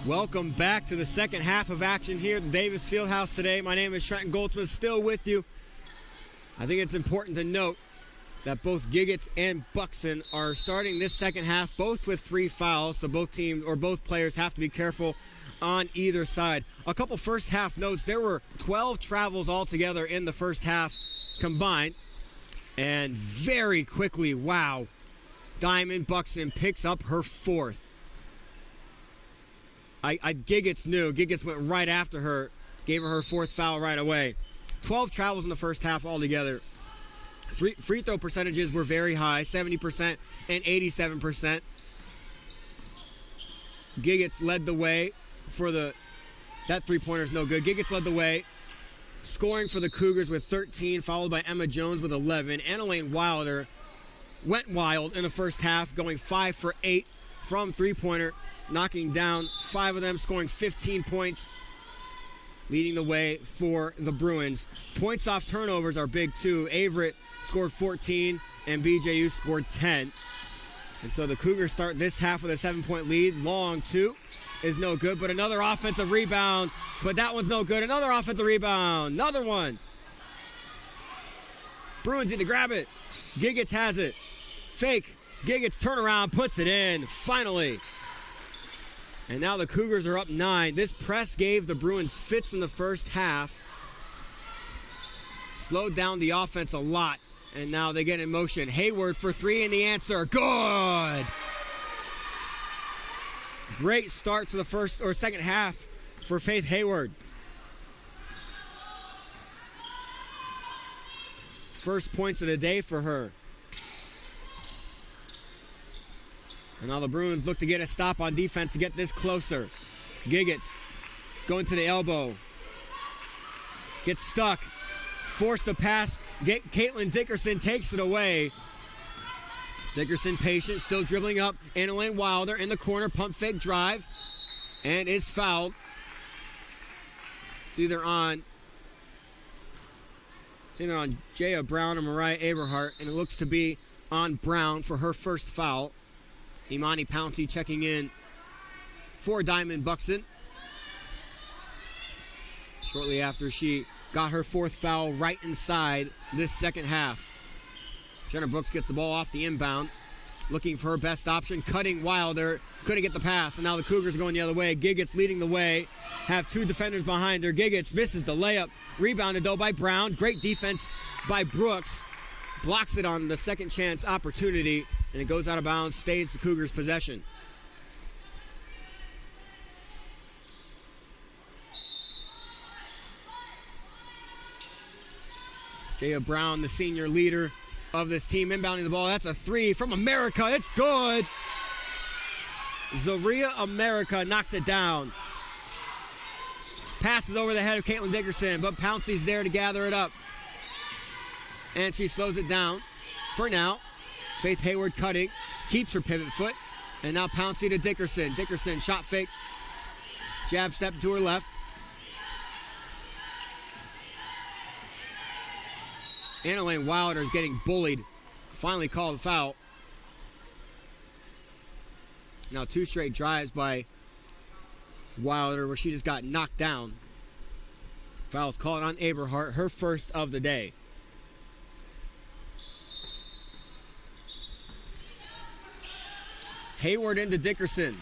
Welcome back to the second half of action here at the Davis Fieldhouse today. My name is Trenton Goldsmith, still with you. I think it's important to note that both Giggets and Buxton are starting this second half, both with 3 fouls, so both players have to be careful on either side. A couple first half notes. There were 12 travels altogether in the first half combined, and very quickly, wow, Diamond Buxton picks up her 4th. Giggets knew. Giggets went right after her, gave her her 4th foul right away. 12 travels in the first half altogether. Free throw percentages were very high, 70% and 87%. Giggets led the way for that three-pointer's no good. Giggets led the way, scoring for the Cougars with 13, followed by Emma Jones with 11. Annalane Wilder went wild in the first half, going 5 for 8 from three-pointer, knocking down 5 of them, scoring 15 points, leading the way for the Bruins. Points off turnovers are big too. Averett scored 14 and BJU scored 10. And so the Cougars start this half with a 7-point lead. Long 2 is no good, but another offensive rebound, but that one's no good. Another offensive rebound, another one. Bruins need to grab it. Giggets has it. Fake. Giggets turn around, puts it in, finally. And now the Cougars are up 9. This press gave the Bruins fits in the first half. Slowed down the offense a lot. And now they get in motion. Hayward for 3 and the answer. Good! Great start to the second half for Faith Hayward. First points of the day for her. And now the Bruins look to get a stop on defense to get this closer. Giggets going to the elbow. Gets stuck. Forced to pass. Caitlin Dickerson takes it away. Dickerson patient, still dribbling up. Annalane Wilder in the corner. Pump fake drive. And is fouled. It's either on Jaya Brown or Mariah Aberhart. And it looks to be on Brown for her first foul. Imani Pouncey checking in for Diamond Buxton. Shortly after she got her 4th foul right inside this second half. Jenna Brooks gets the ball off the inbound. Looking for her best option. Cutting Wilder. Couldn't get the pass. And now the Cougars are going the other way. Giggets leading the way. Have 2 defenders behind her. Giggets misses the layup. Rebounded though by Brown. Great defense by Brooks. Blocks it on the second chance opportunity. And it goes out of bounds, stays the Cougars' possession. Jaya Brown, the senior leader of this team, inbounding the ball. That's a 3 from America. It's good. Zaria America knocks it down. Passes over the head of Caitlin Dickerson, but Pouncey's there to gather it up. And she slows it down for now. Faith Hayward cutting, keeps her pivot foot, and now Pouncey to Dickerson. Dickerson shot fake, jab step to her left. Annalane Wilder is getting bullied. Finally called a foul. Now 2 straight drives by Wilder where she just got knocked down. Foul's called on Aberhart, her first of the day. Hayward into Dickerson.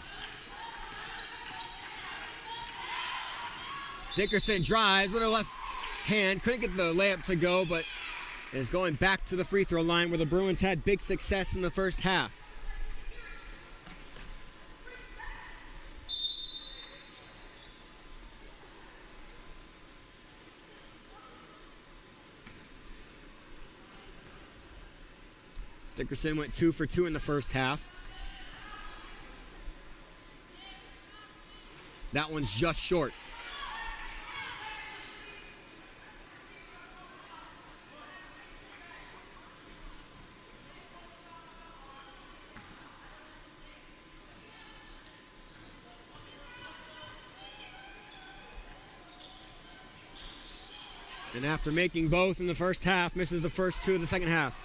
Dickerson drives with her left hand. Couldn't get the layup to go, but is going back to the free throw line where the Bruins had big success in the first half. Dickerson went 2 for 2 in the first half. That one's just short. And after making both in the first half, misses the first 2 of the second half.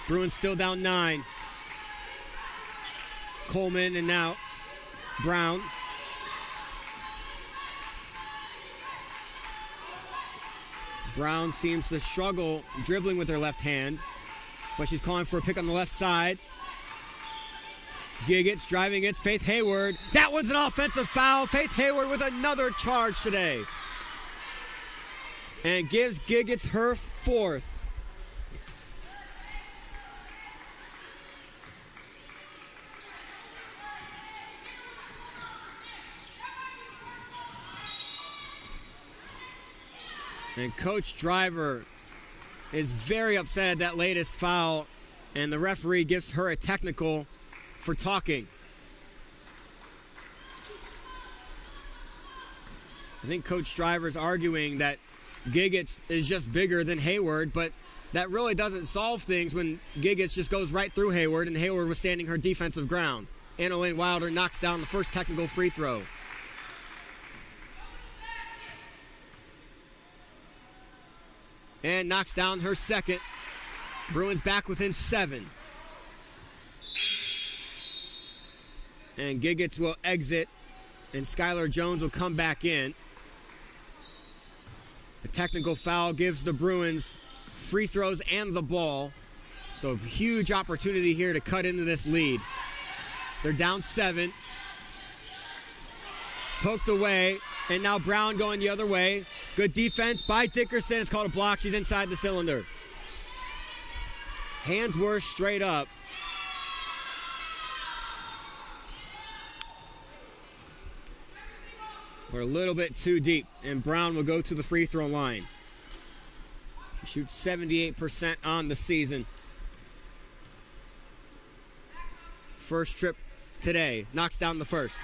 Bruins still down 9. Coleman and now Brown. Brown seems to struggle dribbling with her left hand, but she's calling for a pick on the left side. Giggets driving against Faith Hayward. That one's an offensive foul. Faith Hayward with another charge today. And gives Giggets her fourth. And Coach Driver is very upset at that latest foul, and the referee gives her a technical for talking. I think Coach Driver's arguing that Giggets is just bigger than Hayward, but that really doesn't solve things when Giggets just goes right through Hayward, and Hayward was standing her defensive ground. Anna Lane Wilder knocks down the first technical free throw. And knocks down her second. Bruins back within 7. And Giggets will exit, and Skylar Jones will come back in. A technical foul gives the Bruins free throws and the ball. So huge opportunity here to cut into this lead. They're down 7. Poked away, and now Brown going the other way. Good defense by Dickerson. It's called a block. She's inside the cylinder. Hands were straight up. We're a little bit too deep, and Brown will go to the free throw line. She shoots 78% on the season. First trip today. Knocks down the first.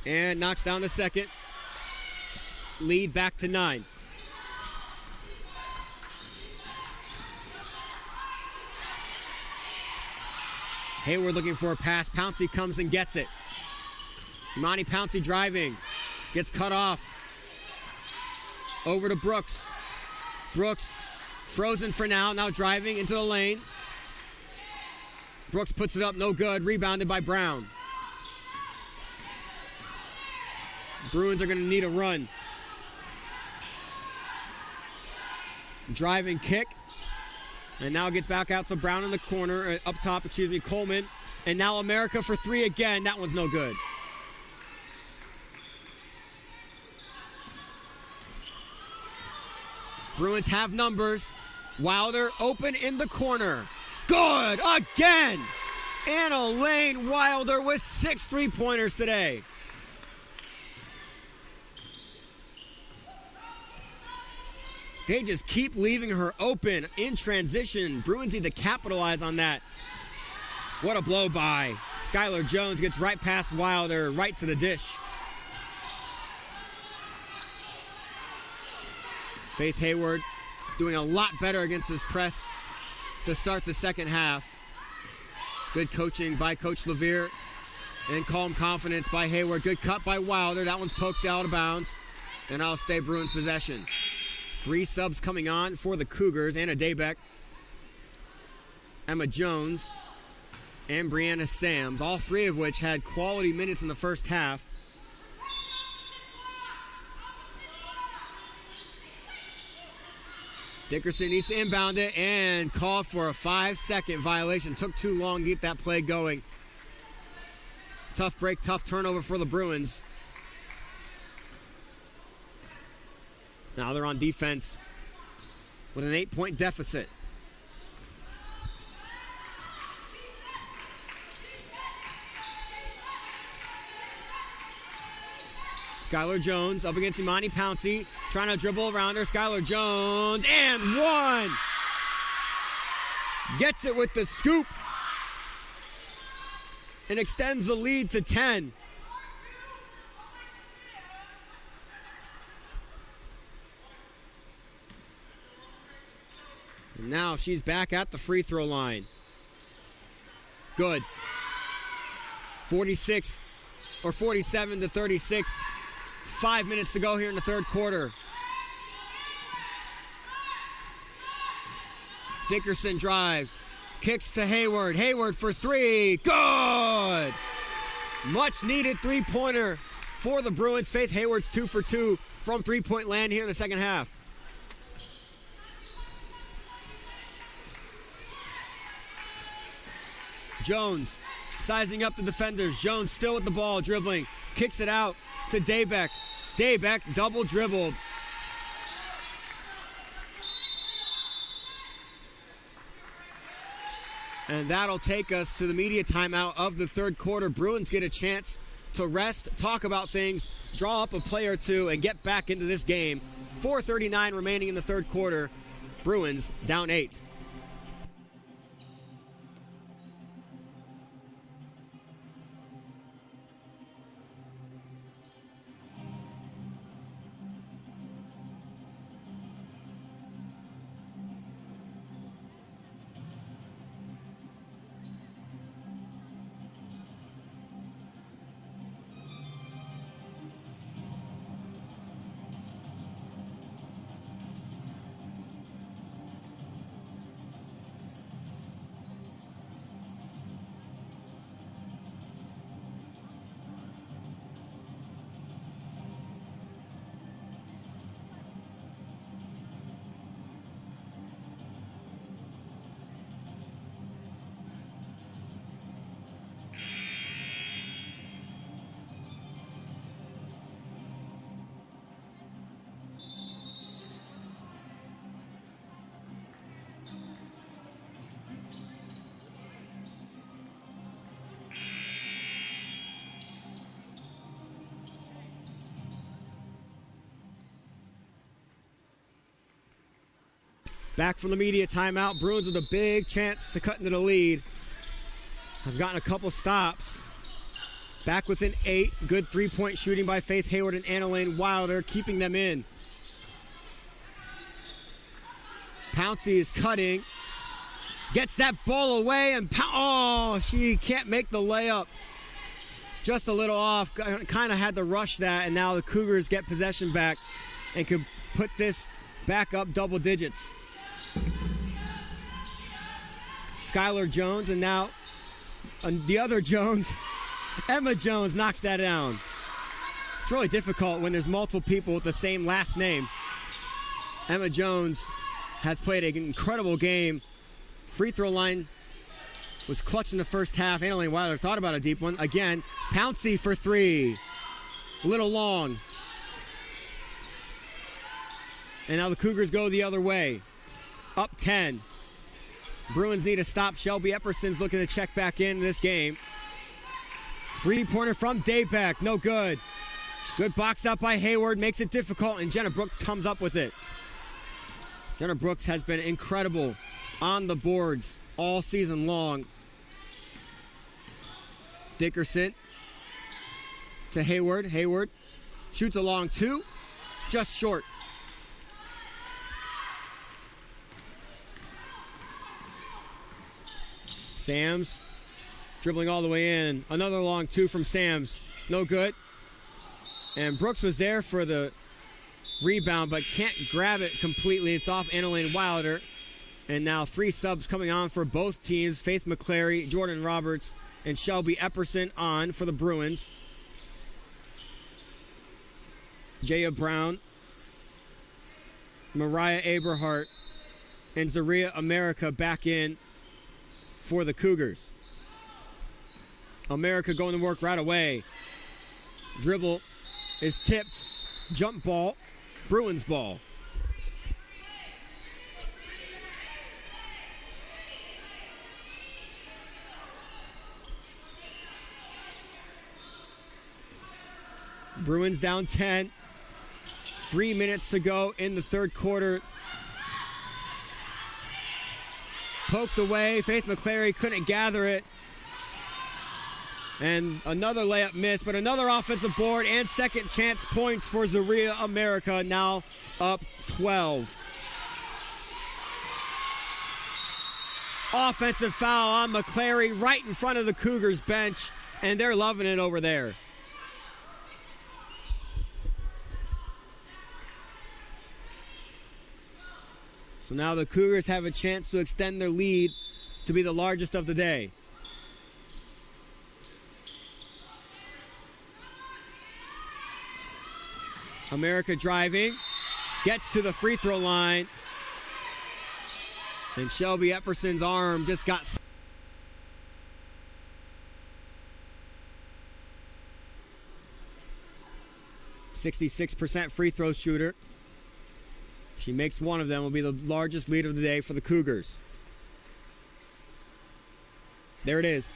And knocks down the second. Lead back to 9. Hayward looking for a pass. Pouncey comes and gets it. Imani Pouncey driving. Gets cut off. Over to Brooks. Brooks frozen for now. Now driving into the lane. Brooks puts it up. No good. Rebounded by Brown. Bruins are going to need a run. Driving kick. And now gets back out to Brown in the corner. Up top, Coleman. And now America for 3 again. That one's no good. Bruins have numbers. Wilder open in the corner. Good again. Anna Lane Wilder with 6 3-pointers today. They just keep leaving her open in transition. Bruins need to capitalize on that. What a blow by. Skylar Jones gets right past Wilder, right to the dish. Faith Hayward doing a lot better against this press to start the second half. Good coaching by Coach Levere and calm confidence by Hayward. Good cut by Wilder. That one's poked out of bounds, and I'll stay Bruins possession. 3 subs coming on for the Cougars. Anna Daybeck, Emma Jones, and Brianna Sams, all 3 of which had quality minutes in the first half. Dickerson needs to inbound it and call for a 5-second violation. Took too long to get that play going. Tough break, tough turnover for the Bruins. Now they're on defense with an 8-point deficit. Skylar Jones up against Imani Pouncey, trying to dribble around her. Skylar Jones, and 1! Gets it with the scoop and extends the lead to 10. And now she's back at the free throw line. Good. 46 or 47 to 36. 5 minutes to go here in the third quarter. Dickerson drives, Kicks to Hayward. Hayward for three. Good! Much needed three-pointer for the Bruins. Faith Hayward's 2 for 2 from three-point land here in the second half. Jones sizing up the defenders. Jones still with the ball, dribbling. Kicks it out to Daybeck. Daybeck double dribbled. And that'll take us to the media timeout of the third quarter. Bruins get a chance to rest, talk about things, draw up a play or two, and get back into this game. 4:39 remaining in the third quarter. Bruins down 8. Back from the media timeout. Bruins with a big chance to cut into the lead. Have gotten a couple stops. Back within 8. Good three-point shooting by Faith Hayward and Annalyn Wilder, keeping them in. Pouncey is cutting. Gets that ball away, and she can't make the layup. Just a little off. Kind of had to rush that, and now the Cougars get possession back and can put this back up double digits. Skylar Jones, and now the other Jones, Emma Jones, knocks that down. It's really difficult when there's multiple people with the same last name. Emma Jones has played an incredible game. Free throw line was clutch in the first half. Annalyn Wilder thought about a deep one. Again, Pouncey for three. A little long. And now the Cougars go the other way. Up 10. Bruins need to stop. Shelby Epperson's looking to check back in this game. Three-pointer from Daybeck. No good. Good box out by Hayward. Makes it difficult, and Jenna Brooks comes up with it. Jenna Brooks has been incredible on the boards all season long. Dickerson to Hayward. Hayward shoots a long two. Just short. Sams dribbling all the way in. Another long two from Sams. No good. And Brooks was there for the rebound, but can't grab it completely. It's off Annalyn Wilder. And now 3 subs coming on for both teams. Faith McClary, Jordan Roberts, and Shelby Epperson on for the Bruins. Jaya Brown, Mariah Aberhart, and Zaria America back in for the Cougars. America going to work right away. Dribble is tipped. Jump ball. Bruins ball. Bruins down 10. 3 minutes to go in the third quarter. Poked away. Faith McClary couldn't gather it. And another layup missed, but another offensive board and second chance points for Zaria America, now up 12. Offensive foul on McClary right in front of the Cougars bench, and they're loving it over there. So now the Cougars have a chance to extend their lead to be the largest of the day. America driving, gets to the free throw line, and Shelby Epperson's arm just got 66% free throw shooter. She makes one of them, will be the largest lead of the day for the Cougars. There it is.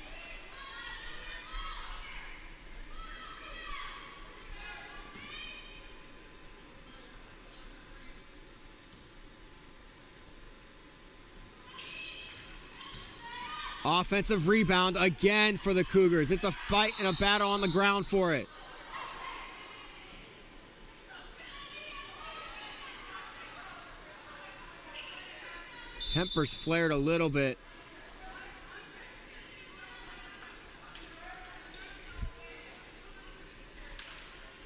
Offensive rebound again for the Cougars. It's a fight and a battle on the ground for it. Tempers flared a little bit.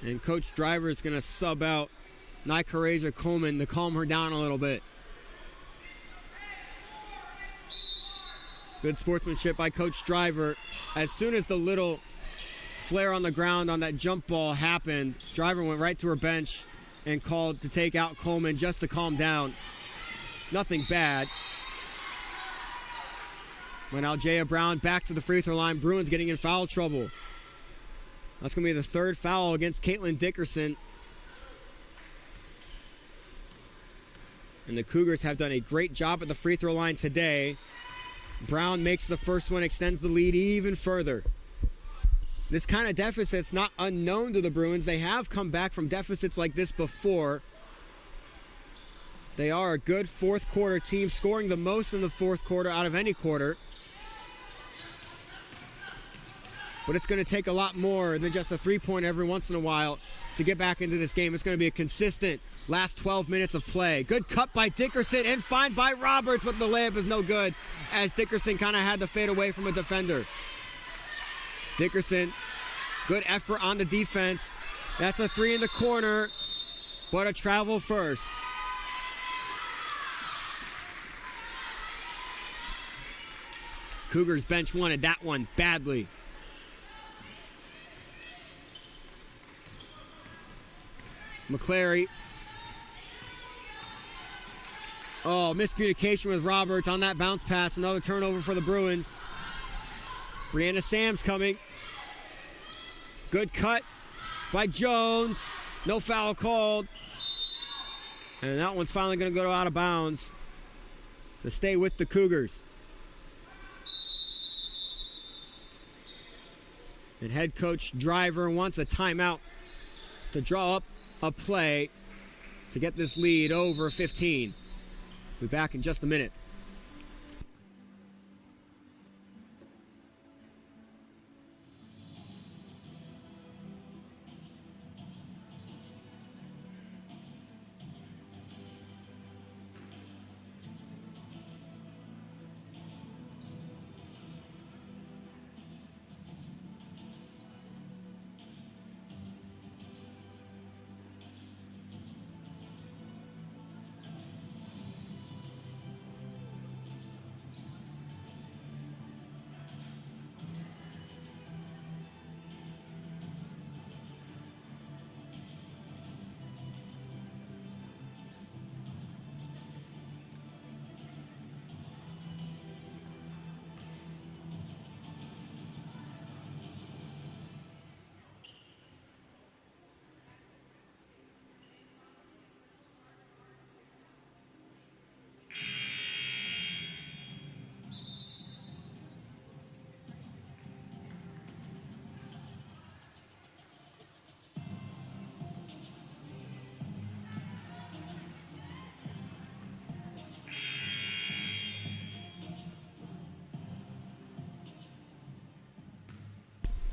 And Coach Driver is going to sub out Nykareja Coleman to calm her down a little bit. Good sportsmanship by Coach Driver. As soon as the little flare on the ground on that jump ball happened, Driver went right to her bench and called to take out Coleman just to calm down. Nothing bad. But now Jaya Brown back to the free throw line. Bruins getting in foul trouble. That's going to be the third foul against Caitlin Dickerson. And the Cougars have done a great job at the free throw line today. Brown makes the first one, extends the lead even further. This kind of deficit's not unknown to the Bruins. They have come back from deficits like this before. They are a good fourth quarter team, scoring the most in the fourth quarter out of any quarter. But it's going to take a lot more than just a three-point every once in a while to get back into this game. It's going to be a consistent last 12 minutes of play. Good cut by Dickerson and fine by Roberts, but the layup is no good as Dickerson kind of had to fade away from a defender. Dickerson, good effort on the defense. That's a three in the corner, but a travel first. Cougars bench wanted that one badly. McClary. Oh, miscommunication with Roberts on that bounce pass. Another turnover for the Bruins. Brianna Sam's coming. Good cut by Jones. No foul called. And that one's finally going to go out of bounds to stay with the Cougars. And head coach Driver wants a timeout to draw up a play to get this lead over 15. We'll be back in just a minute.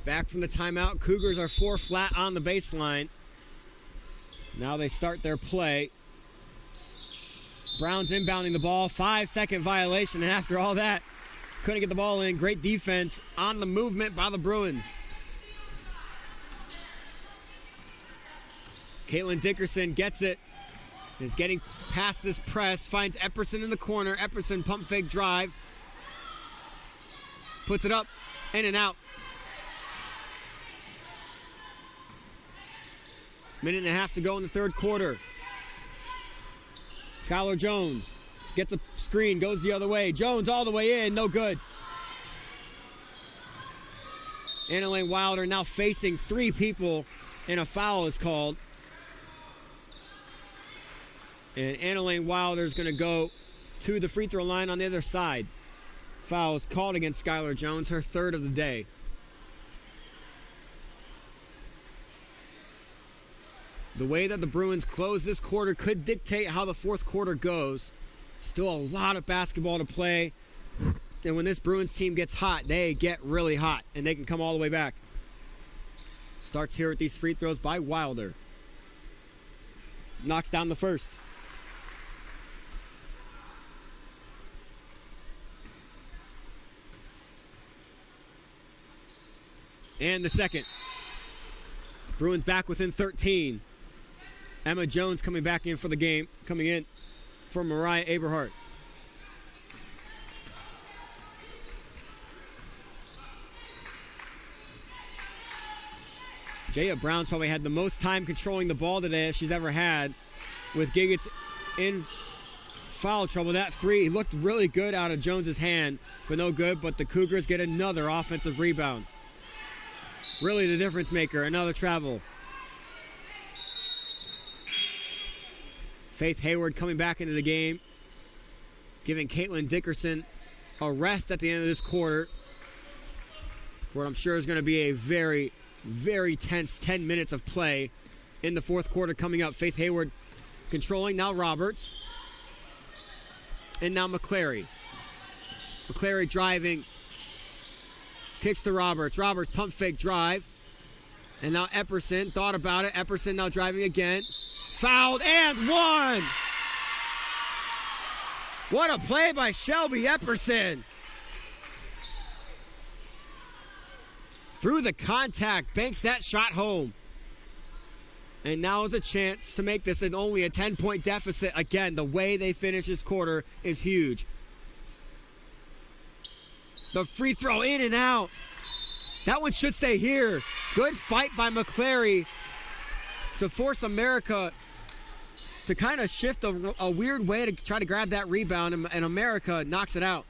Back from the timeout, Cougars are 4 flat on the baseline. Now they start their play. Brown's inbounding the ball, 5-second violation, and after all that, couldn't get the ball in. Great defense on the movement by the Bruins. Caitlin Dickerson gets it, is getting past this press, finds Epperson in the corner. Epperson pump fake drive. puts it up, in and out. Minute and a half to go in the third quarter. Skylar Jones gets a screen, goes the other way. Jones all the way in, no good. Annalane Wilder now facing 3 people, and a foul is called. And Annalane Wilder is going to go to the free throw line on the other side. Foul is called against Skylar Jones, her 3rd of the day. The way that the Bruins close this quarter could dictate how the fourth quarter goes. Still a lot of basketball to play. And when this Bruins team gets hot, they get really hot, and they can come all the way back. Starts here with these free throws by Wilder. Knocks down the first. And the second. Bruins back within 13. Emma Jones coming back in for the game, coming in for Mariah Aberhart. Jaya Brown's probably had the most time controlling the ball today as she's ever had, with Giggets in foul trouble. That 3 looked really good out of Jones's hand, but no good. But the Cougars get another offensive rebound. Really the difference maker. Another travel. Faith Hayward coming back into the game, giving Caitlin Dickerson a rest at the end of this quarter for what I'm sure is going to be a very, very tense 10 minutes of play in the fourth quarter coming up. Faith Hayward controlling, now Roberts, and now McClary. McClary driving, kicks to Roberts. Roberts pump fake drive, and now Epperson thought about it. Epperson now driving again. Fouled and one! What a play by Shelby Epperson. Through the contact, banks that shot home. And now is a chance to make this only a 10-point deficit. Again, the way they finish this quarter is huge. The free throw in and out. That one should stay here. Good fight by McClary to force America to kind of shift a weird way to try to grab that rebound, and America knocks it out.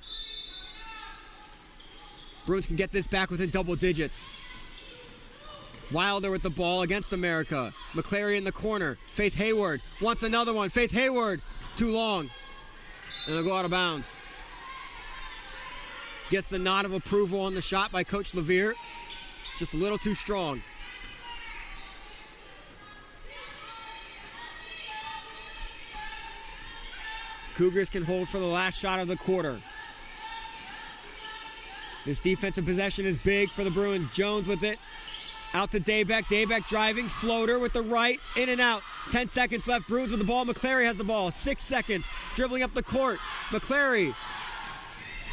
Bruins can get this back within double digits. Wilder with the ball against America. McClary in the corner. Faith Hayward wants another one. Faith Hayward, too long. And they'll go out of bounds. Gets the nod of approval on the shot by Coach Levere. Just a little too strong. Cougars can hold for the last shot of the quarter. This defensive possession is big for the Bruins. Jones with it. Out to Daybeck. Daybeck driving. Floater with the right. In and out. 10 seconds left. Bruins with the ball. McClary has the ball. 6 seconds. Dribbling up the court. McClary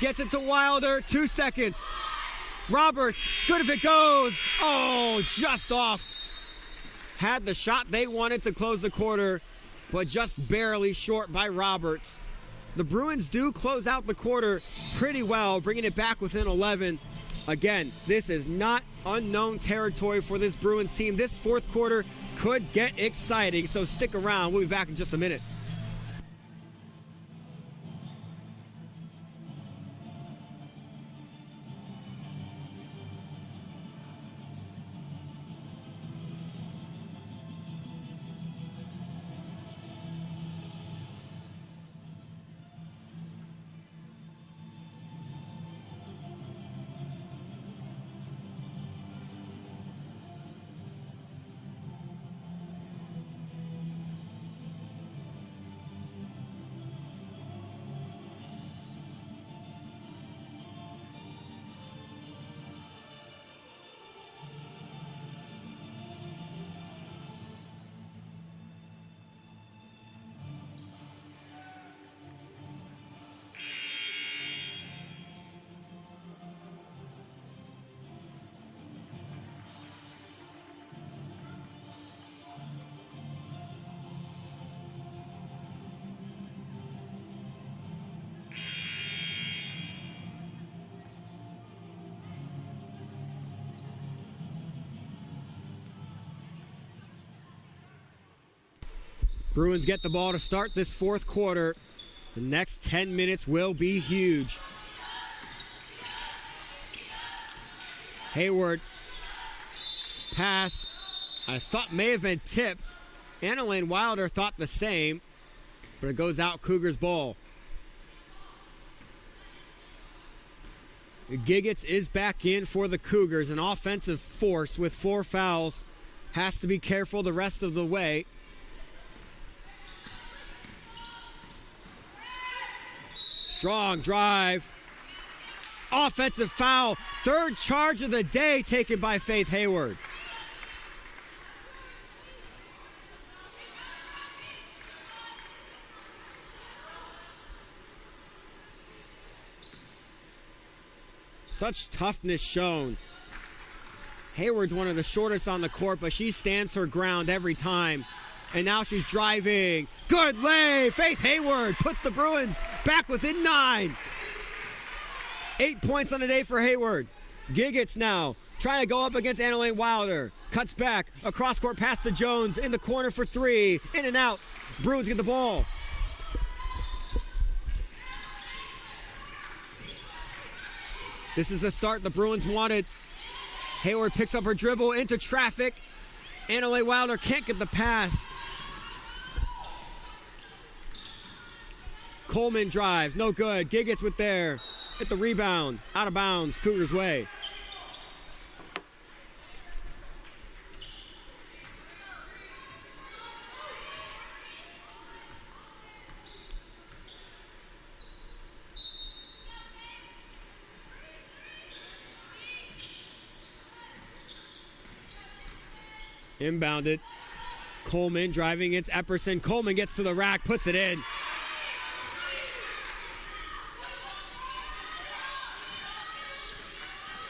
gets it to Wilder. 2 seconds. Roberts. Good if it goes. Oh, just off. Had the shot they wanted to close the quarter, but just barely short by Roberts. The Bruins do close out the quarter pretty well, bringing it back within 11. Again, this is not unknown territory for this Bruins team. This fourth quarter could get exciting, so stick around. We'll be back in just a minute. Bruins get the ball to start this fourth quarter. The next 10 minutes will be huge. Hayward. Pass, I thought may have been tipped. Annalyn Wilder thought the same, but it goes out Cougars ball. Giggets is back in for the Cougars, an offensive force with 4 fouls. Has to be careful the rest of the way. Strong drive. Offensive foul. 3rd charge of the day taken by Faith Hayward. Such toughness shown. Hayward's one of the shortest on the court, but she stands her ground every time. And now she's driving. Good lay. Faith Hayward puts the Bruins back within 9. 8 points on the day for Hayward. Giggets now trying to go up against Annalyn Wilder. Cuts back. A cross-court pass to Jones in the corner for 3. In and out. Bruins get the ball. This is the start the Bruins wanted. Hayward picks up her dribble into traffic. Annalyn Wilder can't get the pass. Coleman drives, no good. Giggets with there. Hit the rebound, out of bounds, Cougars way. Inbounded. Coleman driving against Epperson. Coleman gets to the rack, puts it in.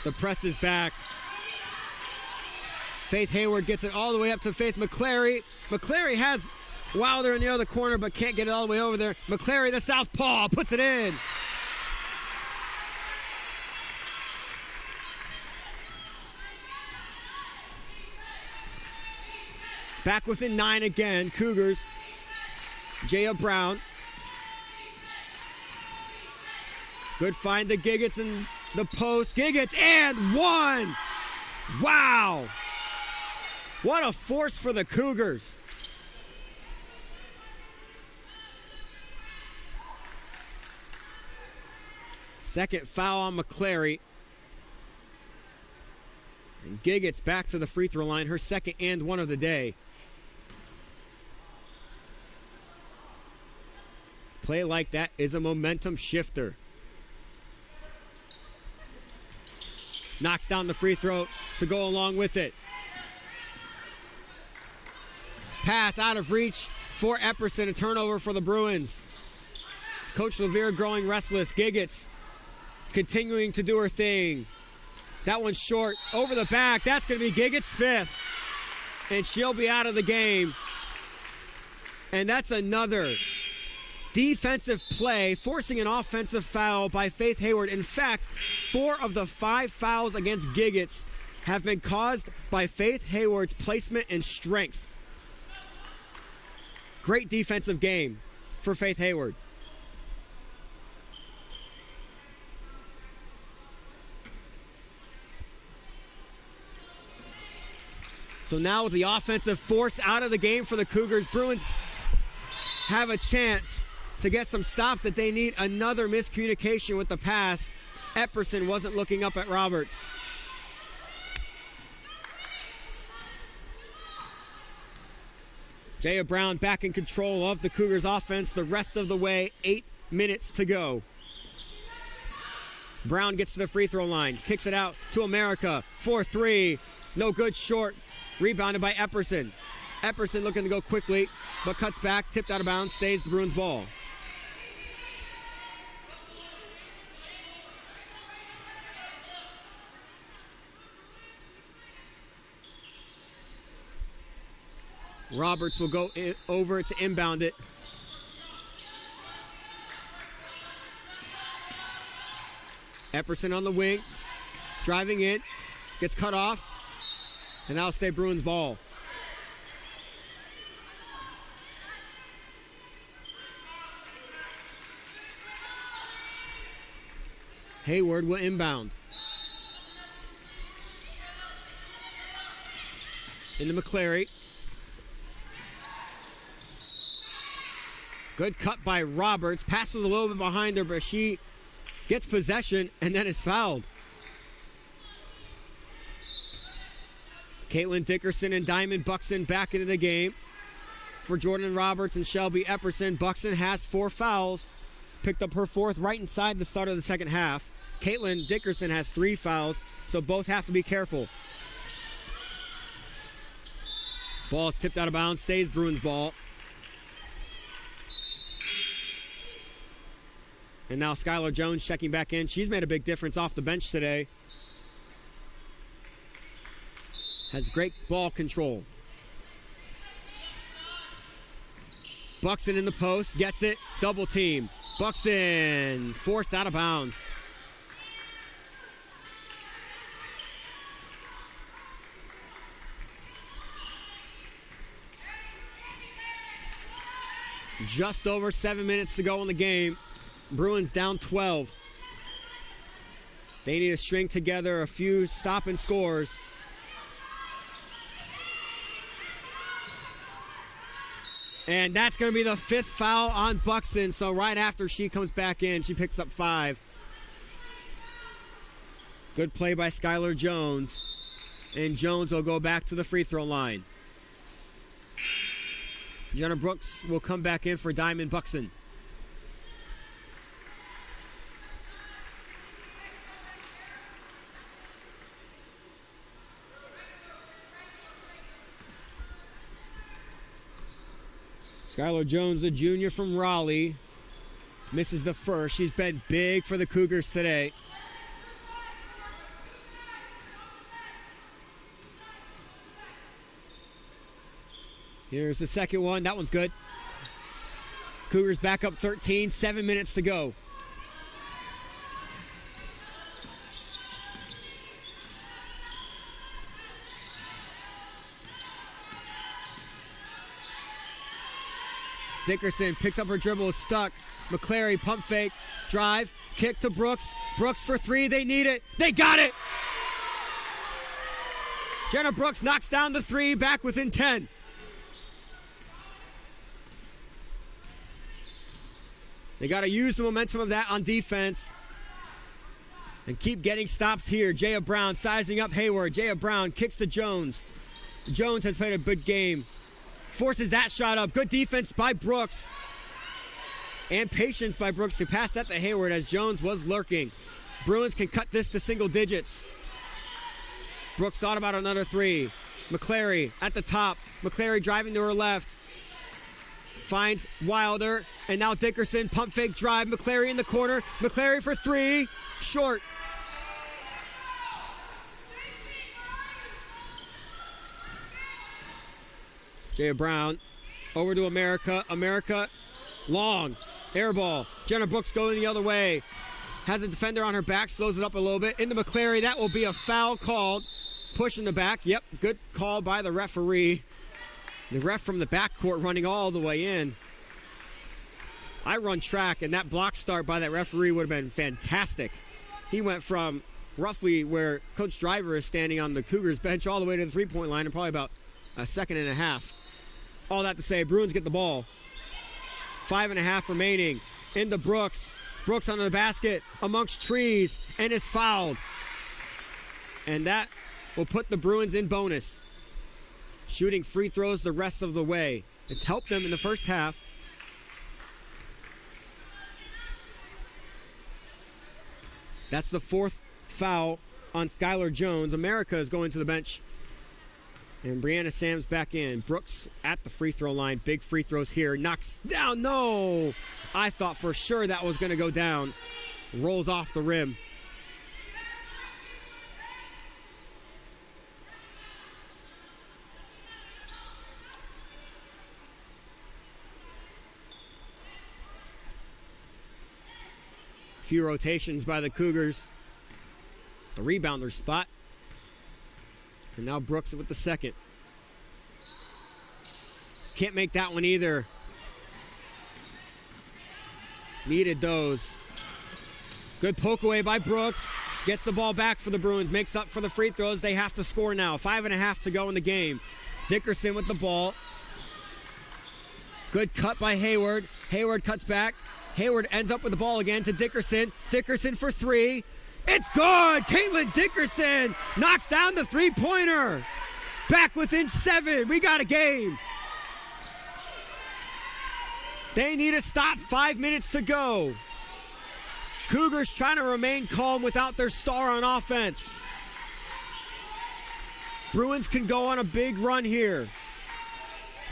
The press is back. Faith Hayward gets it all the way up to Faith McClary. McClary has Wilder in the other corner, but can't get it all the way over there. McClary, the southpaw, puts it in. Back within 9 again, Cougars. Jaya Brown. Good find to Giggets in the post. Giggets and 1. Wow. What a force for the Cougars. Second foul on McClary. And Giggets back to the free throw line, her second and 1 of the day. Play like that is a momentum shifter. Knocks down the free throw to go along with it. Pass out of reach for Epperson, a turnover for the Bruins. Coach Levere growing restless. Giggets continuing to do her thing. That one's short, over the back. That's going to be Giggets' 5th. And she'll be out of the game. And that's another defensive play, forcing an offensive foul by Faith Hayward. In fact, 4 of the 5 fouls against Giggets have been caused by Faith Hayward's placement and strength. Great defensive game for Faith Hayward. So now with the offensive force out of the game for the Cougars, Bruins have a chance to get some stops that they need. Another miscommunication with the pass. Epperson wasn't looking up at Roberts. Jaya Brown back in control of the Cougars offense the rest of the way. 8 minutes to go. Brown gets to the free throw line, kicks it out to America for 3. No good, short. Rebounded by Epperson. Epperson looking to go quickly, but cuts back, tipped out of bounds, stays the Bruins ball. Roberts will go over to inbound it. Epperson on the wing, driving in, gets cut off, and now stay Bruins ball. Hayward will inbound. Into McClary. Good cut by Roberts. Pass was a little bit behind her, but she gets possession and then is fouled. Caitlin Dickerson and Diamond Buxton back into the game for Jordan Roberts and Shelby Epperson. Buxton has 4 fouls. Picked up her 4th right inside the start of the second half. Caitlin Dickerson has 3 fouls, so both have to be careful. Ball is tipped out of bounds, stays Bruins ball. And now Skylar Jones checking back in. She's made a big difference off the bench today. Has great ball control. Buxton in the post, gets it, double team. Buxton forced out of bounds. Just over 7 minutes to go in the game. Bruins down 12. They need to string together a few stop and scores. And that's going to be the 5th foul on Buxton. So right after she comes back in, she picks up 5. Good play by Skylar Jones. And Jones will go back to the free throw line. Jenna Brooks will come back in for Diamond Buxton. Skylar Jones, a junior from Raleigh, misses the first. She's been big for the Cougars today. Here's the second one. That one's good. Cougars back up 13, 7 minutes to go. Dickerson picks up her dribble, is stuck. McClary pump fake, drive, kick to Brooks. Brooks for 3, they need it. They got it! Jenna Brooks knocks down the 3, back within 10. They got to use the momentum of that on defense and keep getting stops here. Jaya Brown sizing up Hayward. Jaya Brown kicks to Jones. Jones has played a good game. Forces that shot up. Good defense by Brooks. And patience by Brooks to pass that to Hayward as Jones was lurking. Bruins can cut this to single digits. Brooks thought about another 3. McClary at the top. McClary driving to her left. Finds Wilder. And now Dickerson. Pump fake drive. McClary in the corner. McClary for 3. Short. Jaya Brown over to America. America long. Air ball. Jenna Brooks going the other way. Has a defender on her back. Slows it up a little bit. Into McClary. That will be a foul called. Push in the back. Yep. Good call by the referee. The ref from the backcourt running all the way in. I run track, and that block start by that referee would have been fantastic. He went from roughly where Coach Driver is standing on the Cougars bench all the way to the three-point line in probably about a second and a half. All that to say, Bruins get the ball. 5.5 remaining. Into Brooks. Brooks under the basket amongst trees and is fouled. And that will put the Bruins in bonus. Shooting free throws the rest of the way. It's helped them in the first half. That's the 4th foul on Skylar Jones. America is going to the bench. And Brianna Sams back in. Brooks at the free throw line. Big free throws here. Knocks down. No! I thought for sure that was going to go down. Rolls off the rim. Few rotations by the Cougars. The rebounder spot. And now Brooks with the second. Can't make that one either. Needed those. Good poke away by Brooks. Gets the ball back for the Bruins. Makes up for the free throws. They have to score now. 5.5 to go in the game. Dickerson with the ball. Good cut by Hayward. Hayward cuts back. Hayward ends up with the ball again to Dickerson. Dickerson for three. It's good! Caitlin Dickerson knocks down the three-pointer. Back within 7. We got a game. They need a stop. 5 minutes to go. Cougars trying to remain calm without their star on offense. Bruins can go on a big run here.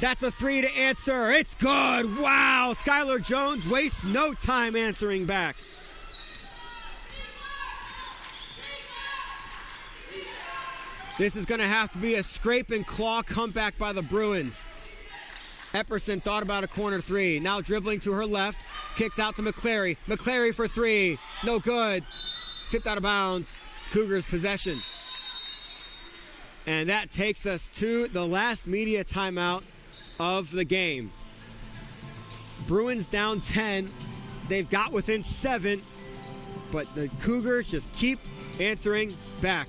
That's a three to answer. It's good. Wow. Skylar Jones wastes no time answering back. This is going to have to be a scrape and claw comeback by the Bruins. Epperson thought about a corner three. Now dribbling to her left. Kicks out to McClary. McClary for three. No good. Tipped out of bounds. Cougars possession. And that takes us to the last media timeout of the game. Bruins down 10. They've got within 7. But the Cougars just keep answering back.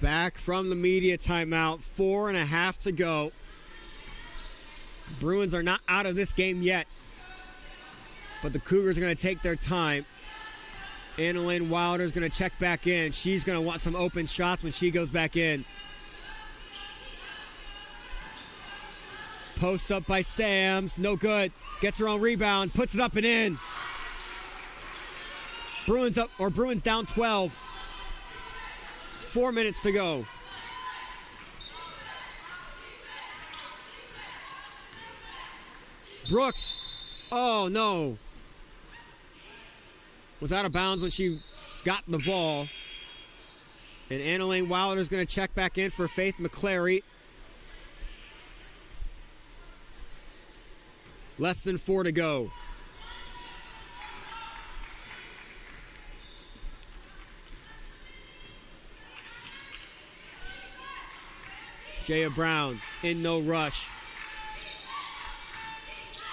Back from the media timeout, 4.5 to go. Bruins are not out of this game yet, but the Cougars are going to take their time. Annalyn Wilder is going to check back in. She's going to want some open shots when she goes back in. Posts up by Sams, no good. Gets her own rebound, puts it up and in. Bruins down 12. 4 minutes to go. Brooks. Oh, no. Was out of bounds when she got the ball. And Annalyn Wilder is going to check back in for Faith McClary. Less than 4 to go. Jaya Brown in no rush.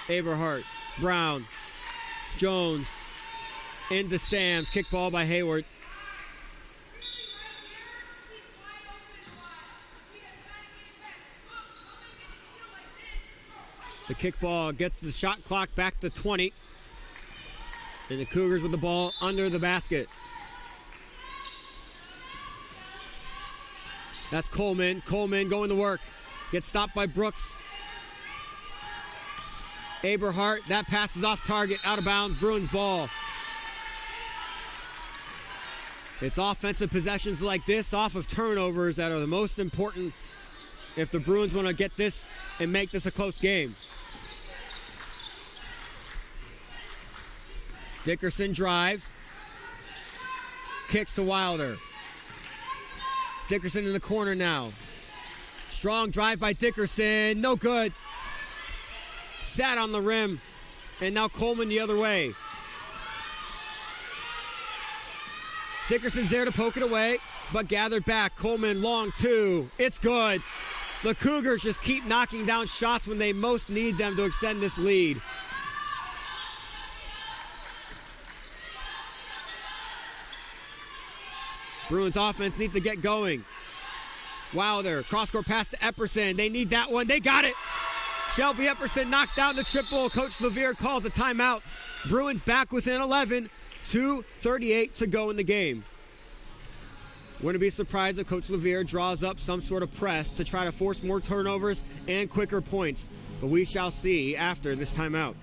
Averhart, Brown, Jones, into Sams. Kick ball by Hayward. The kick ball gets the shot clock back to 20. And the Cougars with the ball under the basket. That's Coleman. Coleman going to work. Gets stopped by Brooks. Aberhart, that pass is off target, out of bounds, Bruins ball. It's offensive possessions like this off of turnovers that are the most important if the Bruins want to get this and make this a close game. Dickerson drives. Kicks to Wilder. Dickerson in the corner now. Strong drive by Dickerson. No good. Sat on the rim. And now Coleman the other way. Dickerson's there to poke it away, but gathered back. Coleman long two. It's good. The Cougars just keep knocking down shots when they most need them to extend this lead. Bruins offense needs to get going. Wilder, cross-court pass to Epperson. They need that one. They got it. Shelby Epperson knocks down the triple. Coach Levere calls a timeout. Bruins back within 11. 2:38 to go in the game. Wouldn't be surprised if Coach Levere draws up some sort of press to try to force more turnovers and quicker points. But we shall see after this timeout.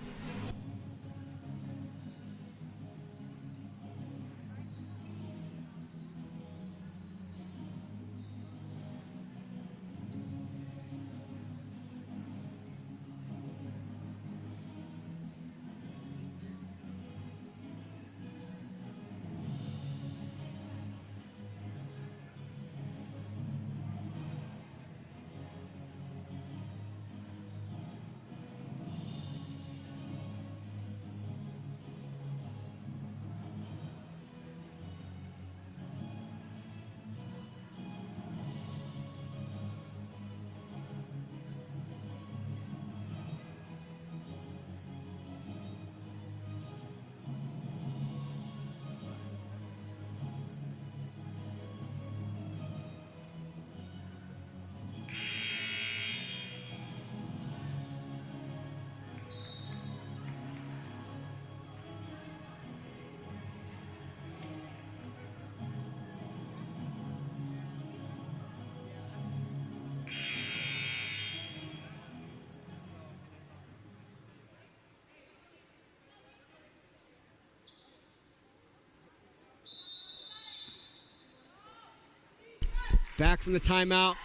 Back from the timeout.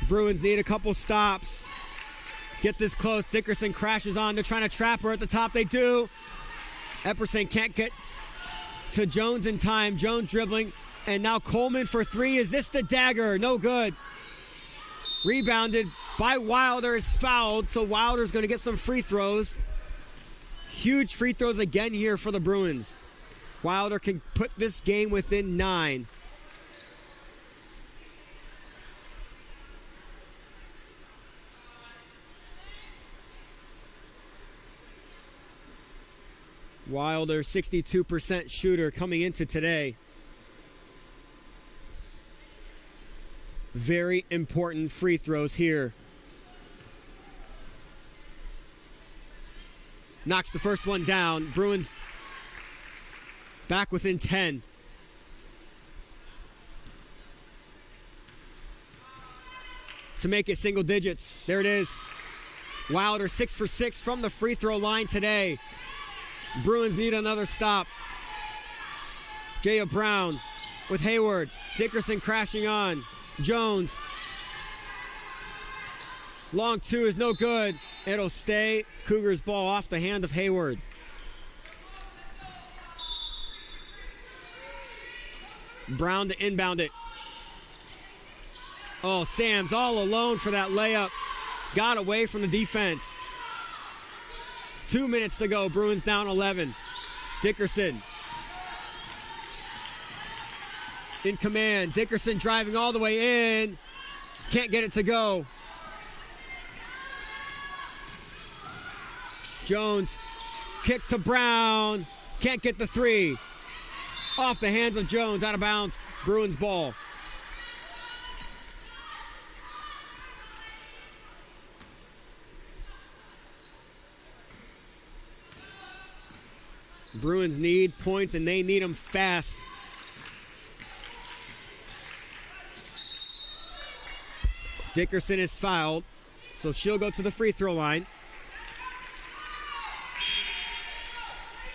Bruins need a couple stops. Get this close. Dickerson crashes on. They're trying to trap her at the top. They do. Epperson can't get to Jones in time. Jones dribbling. And now Coleman for three. Is this the dagger? No good. Rebounded by Wilder. Is fouled. So Wilder's going to get some free throws. Huge free throws again here for the Bruins. Wilder can put this game within 9. Wilder, 62% shooter coming into today. Very important free throws here. Knocks the first one down. Bruins back within 10. To make it single digits. There it is. Wilder 6 for 6 from the free throw line today. Bruins need another stop. Jaya Brown with Hayward. Dickerson crashing on. Jones. Long two is no good. It'll stay. Cougars ball off the hand of Hayward. Brown to inbound it. Oh, Sam's all alone for that layup. Got away from the defense. 2 minutes to go. Bruins down 11. Dickerson in command. Dickerson driving all the way in. Can't get it to go. Jones kick to Brown. Can't get the three. Off the hands of Jones. Out of bounds. Bruins ball. Bruins need points, and they need them fast. Dickerson is fouled, so she'll go to the free throw line.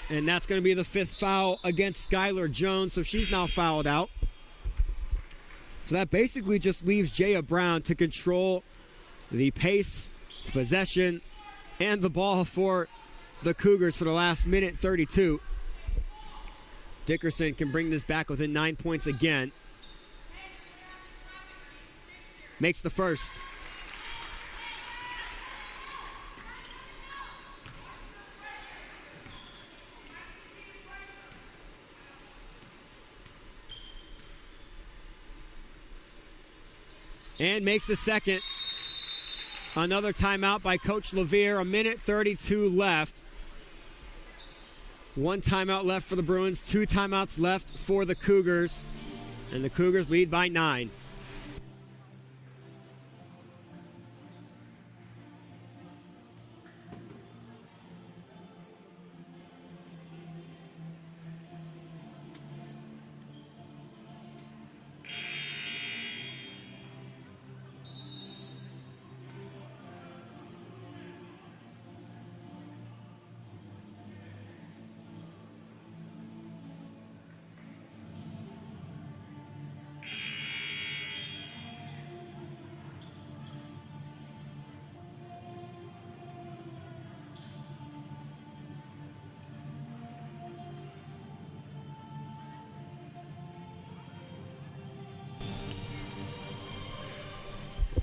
And that's going to be the 5th foul against Skylar Jones, so she's now fouled out. So that basically just leaves Jaya Brown to control the pace, possession, and the ball for the Cougars for the last minute 32. Dickerson can bring this back within 9 points again. Makes the first. And makes the second. Another timeout by Coach Levere. 1:32 left. 1 timeout left for the Bruins. 2 timeouts left for the Cougars. And the Cougars lead by 9.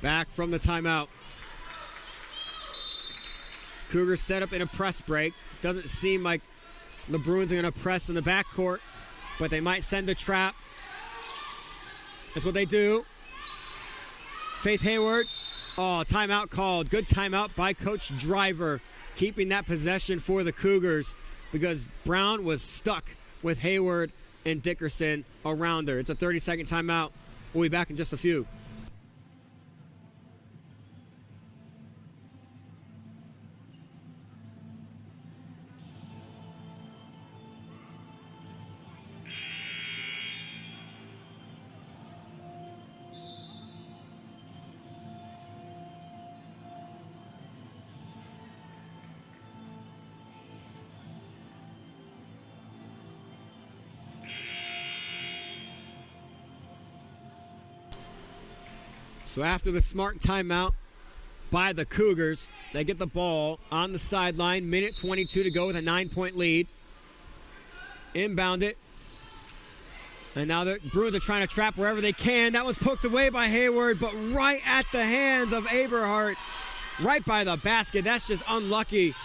Back from the timeout. Cougars set up in a press break. Doesn't seem like the Bruins are going to press in the backcourt, but they might send a trap. That's what they do. Faith Hayward. Oh, timeout called. Good timeout by Coach Driver, keeping that possession for the Cougars because Brown was stuck with Hayward and Dickerson around her. It's a 30-second timeout. We'll be back in just a few. So after the smart timeout by the Cougars, they get the ball on the sideline. Minute 22 to go with a 9-point lead. Inbound it. And now the Bruins are trying to trap wherever they can. That was poked away by Hayward, but right at the hands of Aberhart. Right by the basket. That's just unlucky.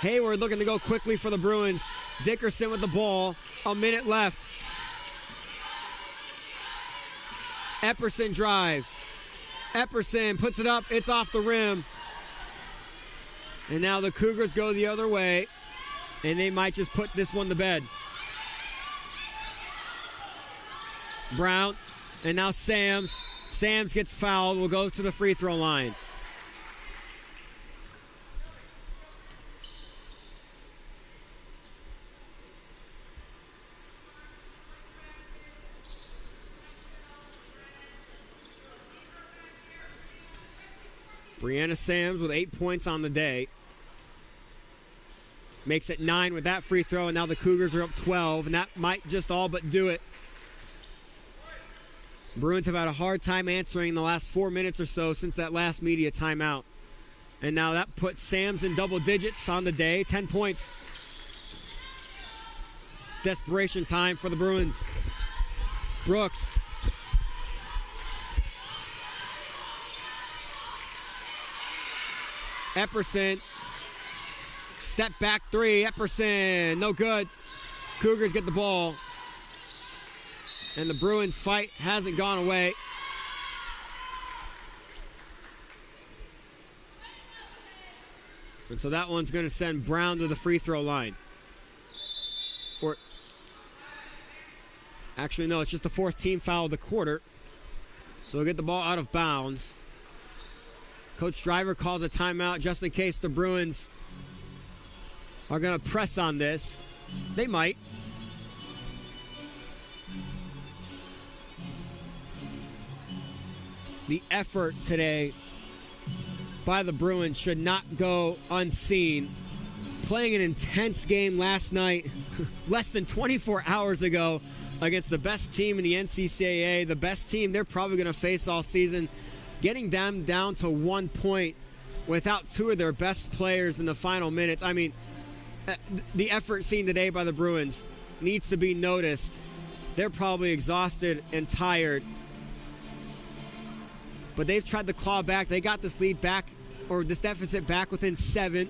Hayward looking to go quickly for the Bruins. Dickerson with the ball. A minute left. Epperson drives. Epperson puts it up. It's off the rim. And now the Cougars go the other way. And they might just put this one to bed. Brown. And now Sams. Sams gets fouled. Will go to the free throw line. Brianna Sams with 8 points on the day. Makes it 9 with that free throw, and now the Cougars are up 12, and that might just all but do it. Bruins have had a hard time answering the last 4 minutes or so since that last media timeout. And now that puts Sams in double digits on the day, 10 points. Desperation time for the Bruins. Brooks. Epperson, step back three, Epperson, no good. Cougars get the ball. And the Bruins fight hasn't gone away. And so that one's going to send Brown to the free throw line. Or, actually, no, it's just the fourth team foul of the quarter. So we'll get the ball out of bounds. Coach Driver calls a timeout just in case the Bruins are going to press on this. They might. The effort today by the Bruins should not go unseen. Playing an intense game last night, less than 24 hours ago, against the best team in the NCAA, the best team they're probably going to face all season. Getting them down to 1 point without two of their best players in the final minutes. I mean, the effort seen today by the Bruins needs to be noticed. They're probably exhausted and tired. But they've tried to claw back. They got this lead back, or this deficit back within 7.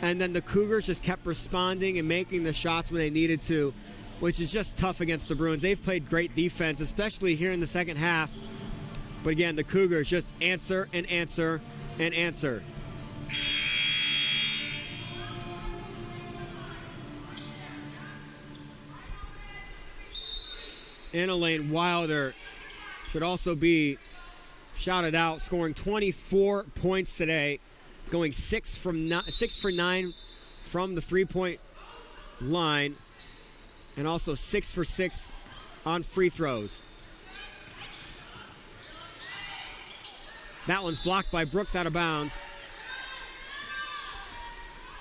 And then the Cougars just kept responding and making the shots when they needed to, which is just tough against the Bruins. They've played great defense, especially here in the second half. But again, the Cougars just answer and answer and answer. In a lane, Wilder should also be shouted out, scoring 24 points today, going 6 for 9 from the three-point line, and also 6 for 6 on free throws. That one's blocked by Brooks out of bounds.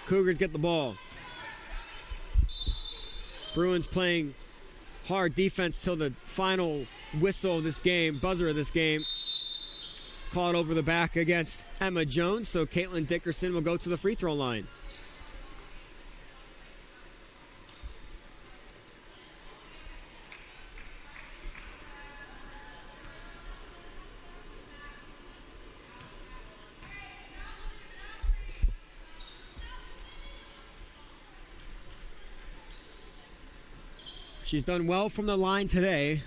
Cougars get the ball. Bruins playing hard defense till the final whistle of this game, buzzer of this game. Called over the back against Emma Jones, so Caitlin Dickerson will go to the free throw line. She's done well from the line today.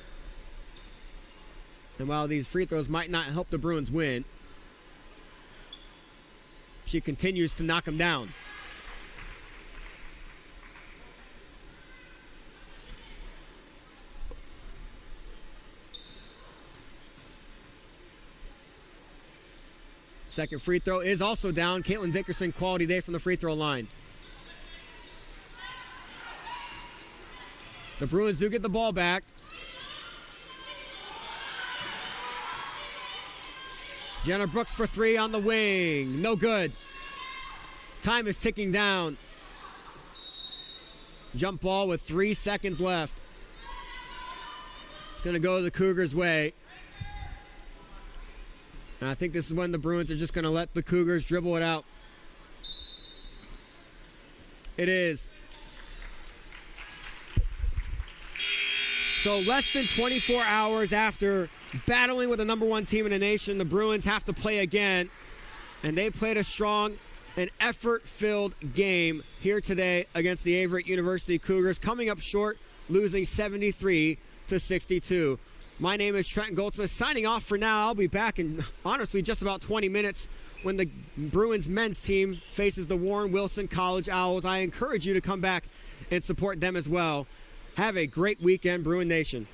And while these free throws might not help the Bruins win, she continues to knock them down. Second free throw is also down. Caitlin Dickerson, quality day from the free throw line. The Bruins do get the ball back. Jenna Brooks for three on the wing. No good. Time is ticking down. Jump ball with 3 seconds left. It's going to go the Cougars' way. And I think this is when the Bruins are just going to let the Cougars dribble it out. It is. So less than 24 hours after battling with the number one team in the nation, the Bruins have to play again. And they played a strong and effort-filled game here today against the Averett University Cougars, coming up short, losing 73-62. My name is Trent Goldsmith, signing off for now. I'll be back in, honestly, just about 20 minutes when the Bruins men's team faces the Warren Wilson College Owls. I encourage you to come back and support them as well. Have a great weekend, Bruin Nation.